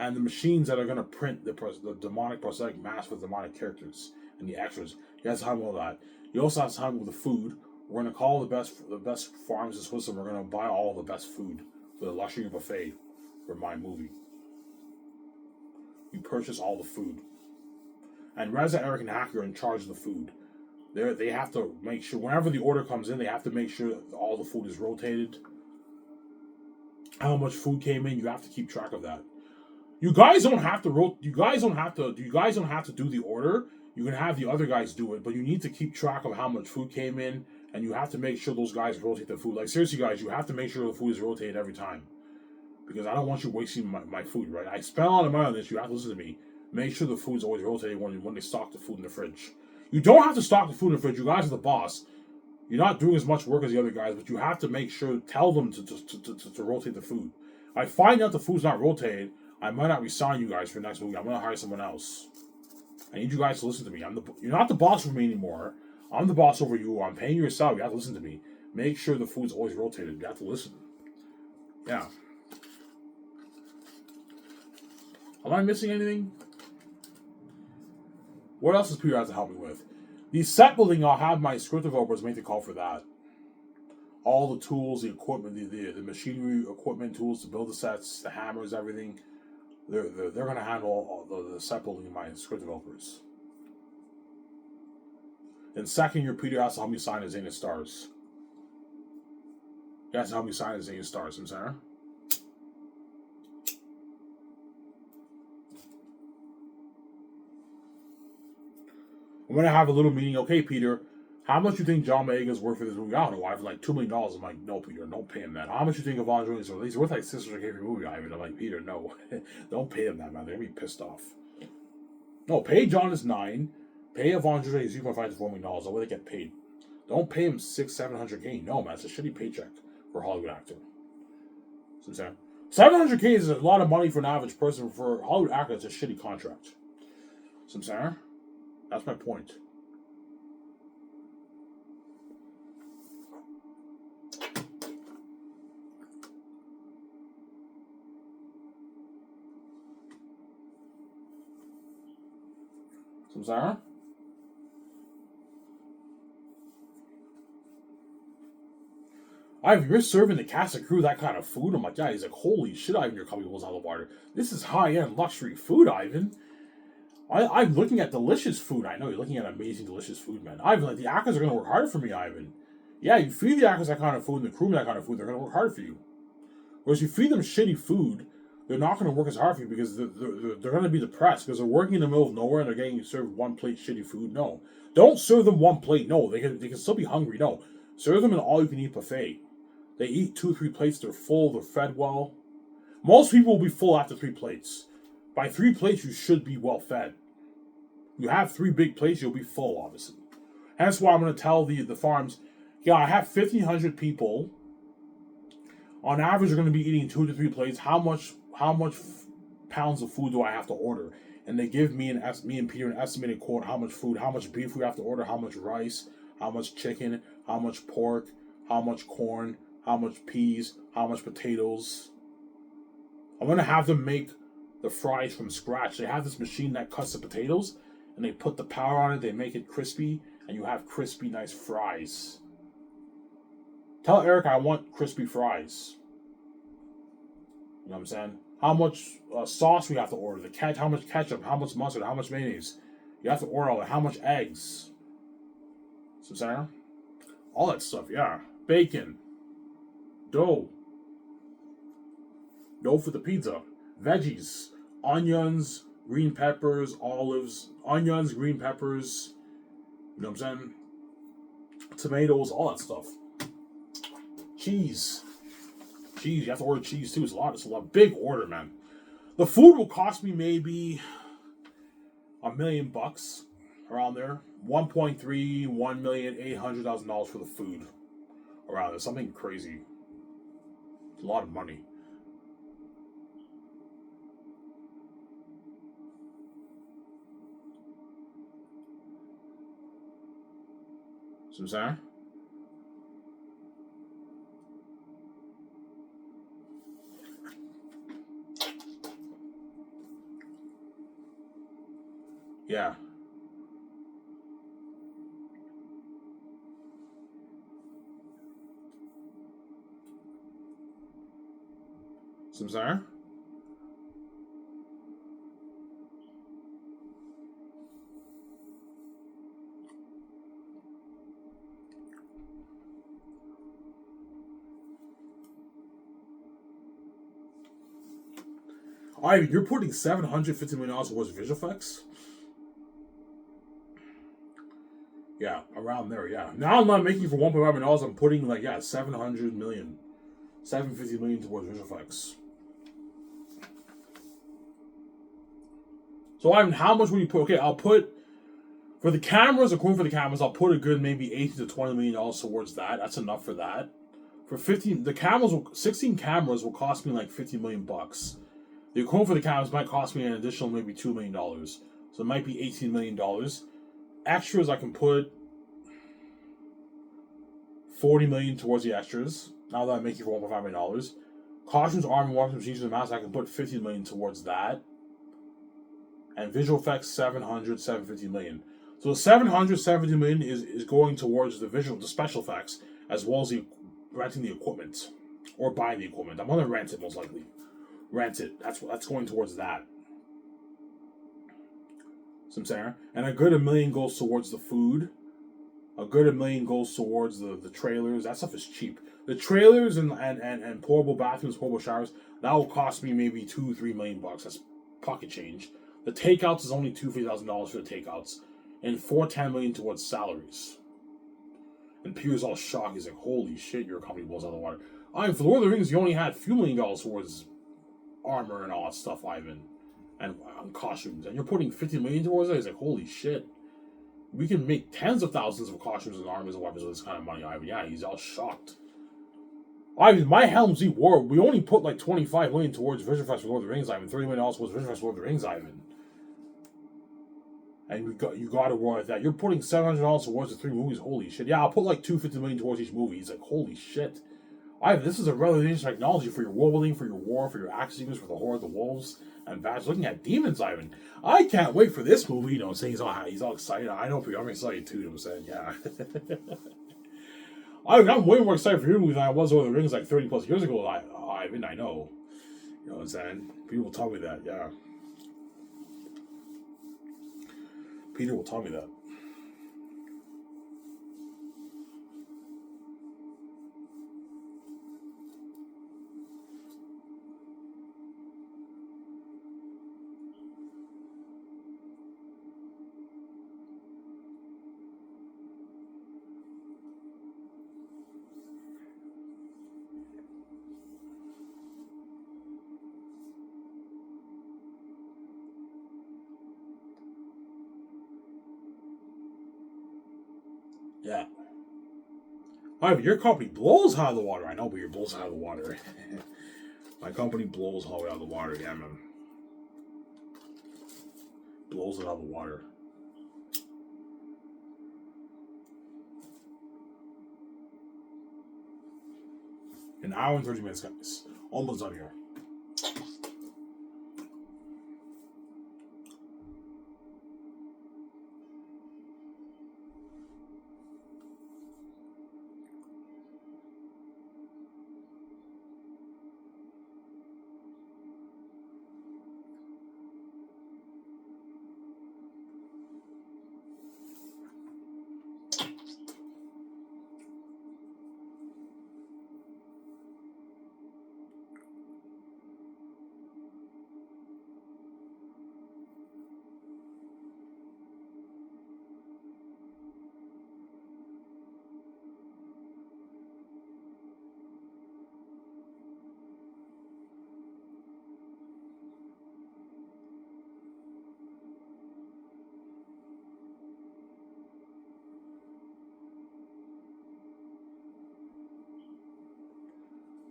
And the machines that are going to print the demonic prosthetic mask for the demonic characters. And the extras. He has to help with all that. He also has to help with the food. We're going to call the best farms in Switzerland. We're going to buy all the best food for the luxury buffet for my movie. We purchase all the food. And Reza, Eric, and Hacker are in charge of the food. They have to make sure, whenever the order comes in, they have to make sure that all the food is rotated. How much food came in, you have to keep track of that. You guys don't have to You guys don't have to. You guys don't have to do the order. You can have the other guys do it, but you need to keep track of how much food came in, and you have to make sure those guys rotate the food. Like seriously, guys, you have to make sure the food is rotated every time, because I don't want you wasting my food. Right? I spent a lot of money on this. You have to listen to me. Make sure the food's always rotated when they stock the food in the fridge. You don't have to stock the food in the fridge. You guys are the boss. You're not doing as much work as the other guys, but you have to make sure, tell them to rotate the food. I find out the food's not rotated, I might not resign you guys for next week. I'm going to hire someone else. I need you guys to listen to me. You're not the boss for me anymore. I'm the boss over you. I'm paying you your salary. You have to listen to me. Make sure the food's always rotated. You have to listen. Yeah. Am I missing anything? What else does Peter have to help me with? The set building, I'll have my script developers make the call for that. All the tools, the equipment, the machinery, equipment, tools to build the sets, the hammers, everything. They're going to handle all the set building in my script developers. In second year, Peter has to help me sign a Zenith Stars. He has to help me sign a Zenith Stars, I'm sorry. I'm going to have a little meeting. Okay, Peter, how much you think John Boyega is worth for this movie? I don't know. I have like $2 million. I'm like, no, Peter, don't pay him that. How much you think Yvonne Jones is worth? He's worth like $600K for the movie, Ivan. I'm like, Peter, no. Don't pay him that, man. They're going to be pissed off. No, pay John is $9 million. Pay Yvonne Jones $3.5 to $4 million. That way they get paid. Don't pay him $600-700K. No, man. It's a shitty paycheck for a Hollywood actor. So I'm saying $700K is a lot of money for an average person. For a Hollywood actor, it's a shitty contract. So I'm saying that's my point. Sarah? Ivan, you're serving the cast and crew that kind of food? I'm like, yeah. He's like, holy shit, Ivan, you're coming out of the water. This is high-end luxury food, Ivan. I'm looking at delicious food. I know you're looking at amazing, delicious food, man. Ivan, like, the actors are going to work hard for me, Ivan. Yeah, you feed the actors that kind of food and the crew that kind of food, they're going to work hard for you. Whereas you feed them shitty food, they're not going to work as hard for you because they're going to be depressed because they're working in the middle of nowhere and they're getting served one plate shitty food. No. Don't serve them one plate. No, they can still be hungry. No. Serve them an all-you-can-eat buffet. They eat 2-3 plates. They're full. They're fed well. Most people will be full after 3 plates. By 3 plates, you should be well fed. You have 3 big plates, you'll be full, obviously. That's why I'm going to tell the farms, yeah, I have 1,500 people. On average, are going to be eating 2 to 3 plates. How much pounds of food do I have to order? And they give me and Peter an estimated quote: how much food, how much beef we have to order, how much rice, how much chicken, how much pork, how much corn, how much peas, how much potatoes. I'm going to have them make the fries from scratch. They have this machine that cuts the potatoes, and they put the powder on it. They make it crispy, and you have crispy, nice fries. Tell Eric I want crispy fries. You know what I'm saying? How much sauce we have to order? How much ketchup? How much mustard? How much mayonnaise? You have to order all that. How much eggs? So I'm saying? All that stuff, yeah. Bacon. Dough for the pizza. Veggies. Onions, green peppers, olives. Onions, green peppers. You know what I'm saying? Tomatoes, all that stuff. Cheese. You have to order cheese too. It's a lot. Big order, man. The food will cost me maybe $1 million around there. 1.3, for the food around there. Something crazy. It's a lot of money. So I'm saying? Yeah. So I'm sorry? Alright, you're putting $750 million towards visual effects? Yeah, around there, yeah. Now I'm not making for $1.5 million, I'm putting like, yeah, $700 million. $750 million towards visual effects. So how much will you put? Okay, I'll put for the cameras, according for the cameras, I'll put a good maybe $18 to $20 million towards that. That's enough for that. For 16 cameras will cost me like $50 million bucks. The equipment for the cameras might cost me an additional maybe $2 million. So it might be $18 million. Extras, I can put $40 million towards the extras. Now that I'm making for $1.5 million. Costumes, armor, weapons, procedures, and masks, I can put $50 million towards that. And visual effects, $750 million. So the $750 million is going towards the special effects, as well as renting the equipment. Or buying the equipment. I'm going to rent it, most likely. Rent it. That's going towards that. So I'm saying, and a good $1 million goes towards the food. A good $1 million goes towards the trailers. That stuff is cheap. The trailers and portable bathrooms, portable showers, that will cost me maybe $2-3 million bucks. That's pocket change. The takeouts is only $2,000 for the takeouts, and $410 million towards salaries. And Peter's all shocked. He's like, "Holy shit, your company blows out of the water." For the Lord of the Rings, you only had a few $1 million towards armor and all that stuff, Ivan, and costumes, and you're putting $50 million towards it. He's like, "Holy shit, we can make tens of thousands of costumes and armors and weapons with this kind of money, Ivan." Yeah, he's all shocked. Ivan, my Helm's Deep War, we only put like $25 million towards Vision Fest for Lord of the Rings, Ivan. $30 million towards Vision Fest for Lord of the Rings, Ivan. And you got to worry that. You're putting $700 towards the 3 movies. Holy shit. Yeah, I'll put like $250 million towards each movie. He's like, "Holy shit. Ivan, this is a revelation technology for your world building, for your war, for your action sequence, for the Horde, the wolves, and bats. Looking at demons, Ivan. I can't wait for this movie." You know, saying he's all excited. I know, I'm excited too. You know what I'm saying? Yeah. I'm way more excited for your movie than I was over the Rings like 30 plus years ago. Ivan, I know. You know what I'm saying? People tell me that, yeah. Peter will tell me that. Yeah. Ivan, your company blows out of the water. I know, but your blows out of the water. My company blows all the way out of the water. Yeah, man. Blows it out of the water. An hour and 30 minutes, guys. Almost done here.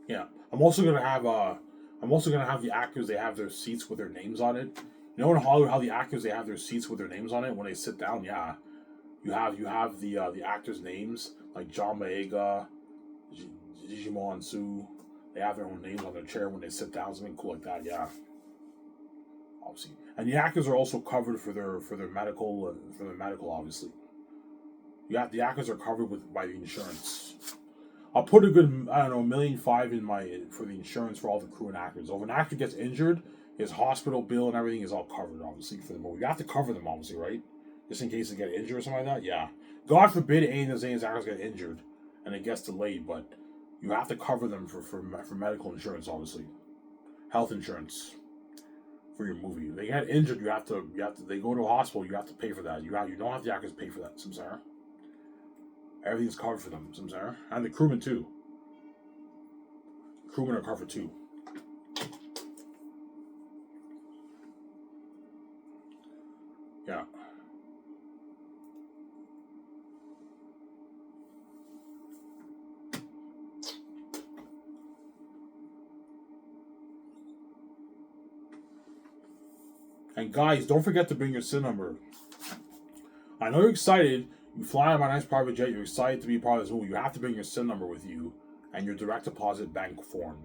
Yeah, I'm also gonna have the actors. They have their seats with their names on it. You know in Hollywood how the actors they have their seats with their names on it when they sit down. Yeah, you have the actors' names like John Boyega, Digimon Su. They have their own names on their chair when they sit down. Something cool like that. Yeah, obviously, and the actors are also covered for their medical obviously. The actors are covered by the insurance. I'll put a good, $1.5 million for the insurance for all the crew and actors. So if an actor gets injured, his hospital bill and everything is all covered, obviously, for the movie. You have to cover them, obviously, right? Just in case they get injured or something like that, yeah. God forbid any of those actors get injured and it gets delayed, but you have to cover them for medical insurance, obviously. Health insurance. for your movie. If they get injured, you have to. They go to a hospital. You have to pay for that. You don't have the actors pay for that. Samsara. Everything's covered for them. Samsara, and the crewmen too. Crewmen are covered too. Yeah. And guys, don't forget to bring your SIN number. I know you're excited. You fly on my nice private jet. You're excited to be part of this movie. You have to bring your SIN number with you and your direct deposit bank form.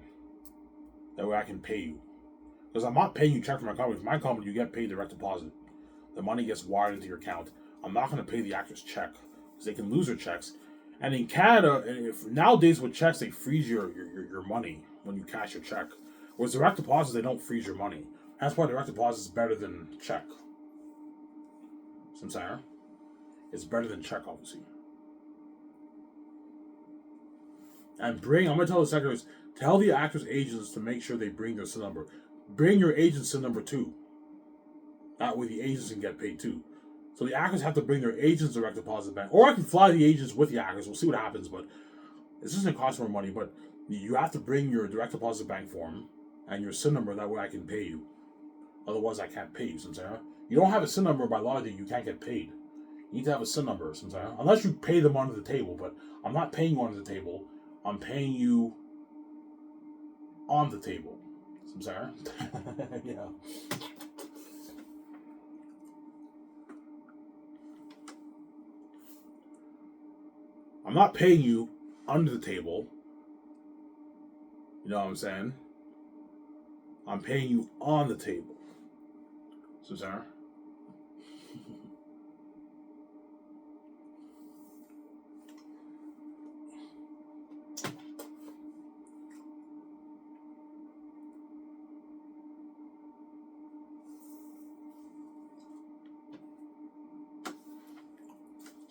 That way I can pay you. Because I'm not paying you check from my company. For my company, you get paid direct deposit. The money gets wired into your account. I'm not going to pay the actors check. Because they can lose their checks. And in Canada, nowadays with checks, they freeze your money when you cash your check. Whereas direct deposits, they don't freeze your money. That's why direct deposit is better than check. Samsara. It's better than check, obviously. And I'm going to tell the secretaries, tell the actors' agents to make sure they bring their SIN number. Bring your agent's SIN number too. That way the agents can get paid too. So the actors have to bring their agent's direct deposit bank. Or I can fly the agents with the actors. We'll see what happens, but it's just going to cost more money. But you have to bring your direct deposit bank form and your SIN number. That way I can pay you. Otherwise, I can't pay you, Samsara. You don't have a SIN number by law, you can't get paid. You need to have a SIN number, Samsara. Unless you pay them under the table, but I'm not paying you under the table. I'm paying you on the table, Samsara. Yeah. I'm not paying you under the table. You know what I'm saying? I'm paying you on the table. Samsara.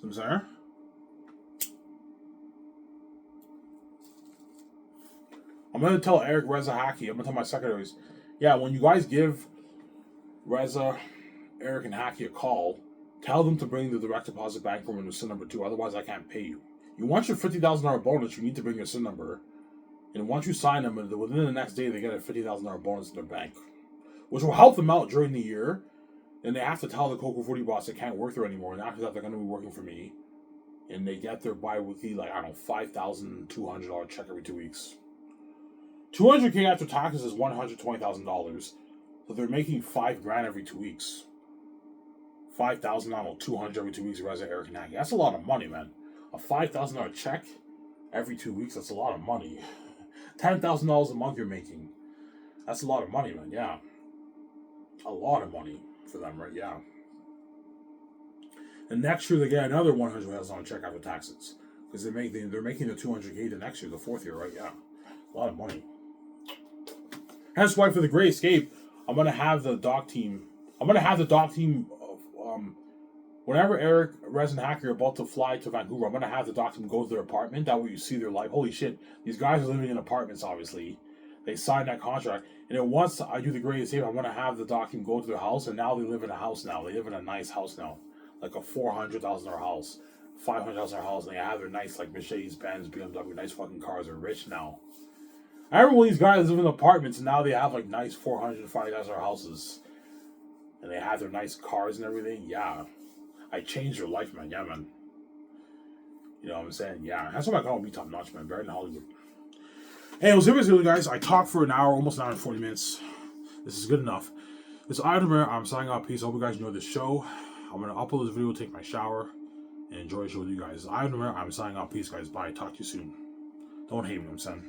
Samsara. I'm going to tell Eric Reza Haki, I'm going to tell my secretaries, yeah, when you guys give Reza, Eric, and Haki a call, tell them to bring the direct deposit bank form and the SIN number too, otherwise I can't pay you. You want your $50,000 bonus, you need to bring your SIN number, and once you sign them, within the next day they get a $50,000 bonus in their bank, which will help them out during the year, and they have to tell the Coco Footy boss they can't work there anymore, and after that they're going to be working for me, and they get their bi-weekly, $5,200 check every 2 weeks. $200K after taxes is $120,000. So they're making $5,000 every 2 weeks. $5,000, $200 every 2 weeks. Reza, Eric, and Haki. That's a lot of money, man. A $5,000 check every 2 weeks. That's a lot of money. $10,000 a month you're making. That's a lot of money, man. Yeah, a lot of money for them, right? Yeah. And next year they get another $100,000 check after taxes because they're making the $200K the next year, the fourth year, right? Yeah, a lot of money. Hence why for the Great Escape, I'm gonna have the doc team. Whenever Eric, Rez, and Haki are about to fly to Vancouver, I'm gonna have the doc team go to their apartment. That way you see their life. Holy shit, these guys are living in apartments. Obviously, they signed that contract. And then once I do the Great Escape, I'm gonna have the doc team go to their house, and now they live in a house. Now they live in a nice house now, like a $400,000 house, $500,000 house, and they have their nice Mercedes Benz, BMW, nice fucking cars. They're rich now. I remember when these guys live in apartments, and now they have nice $400,000, $500,000 houses, and they have their nice cars and everything. Yeah, I changed their life, man. Yeah, man. You know what I'm saying? Yeah, that's what I call me top notch, man. Better than Hollywood. Hey, it was really, guys. I talked for an hour, almost an hour and 40 minutes. This is good enough. This is Ivan Romero. I'm signing off. Peace. I hope you guys enjoyed this show. I'm gonna upload this video, take my shower, and enjoy the show with you guys. Ivan Romero. I'm signing off. Peace, guys. Bye. Talk to you soon. Don't hate me, I'm saying.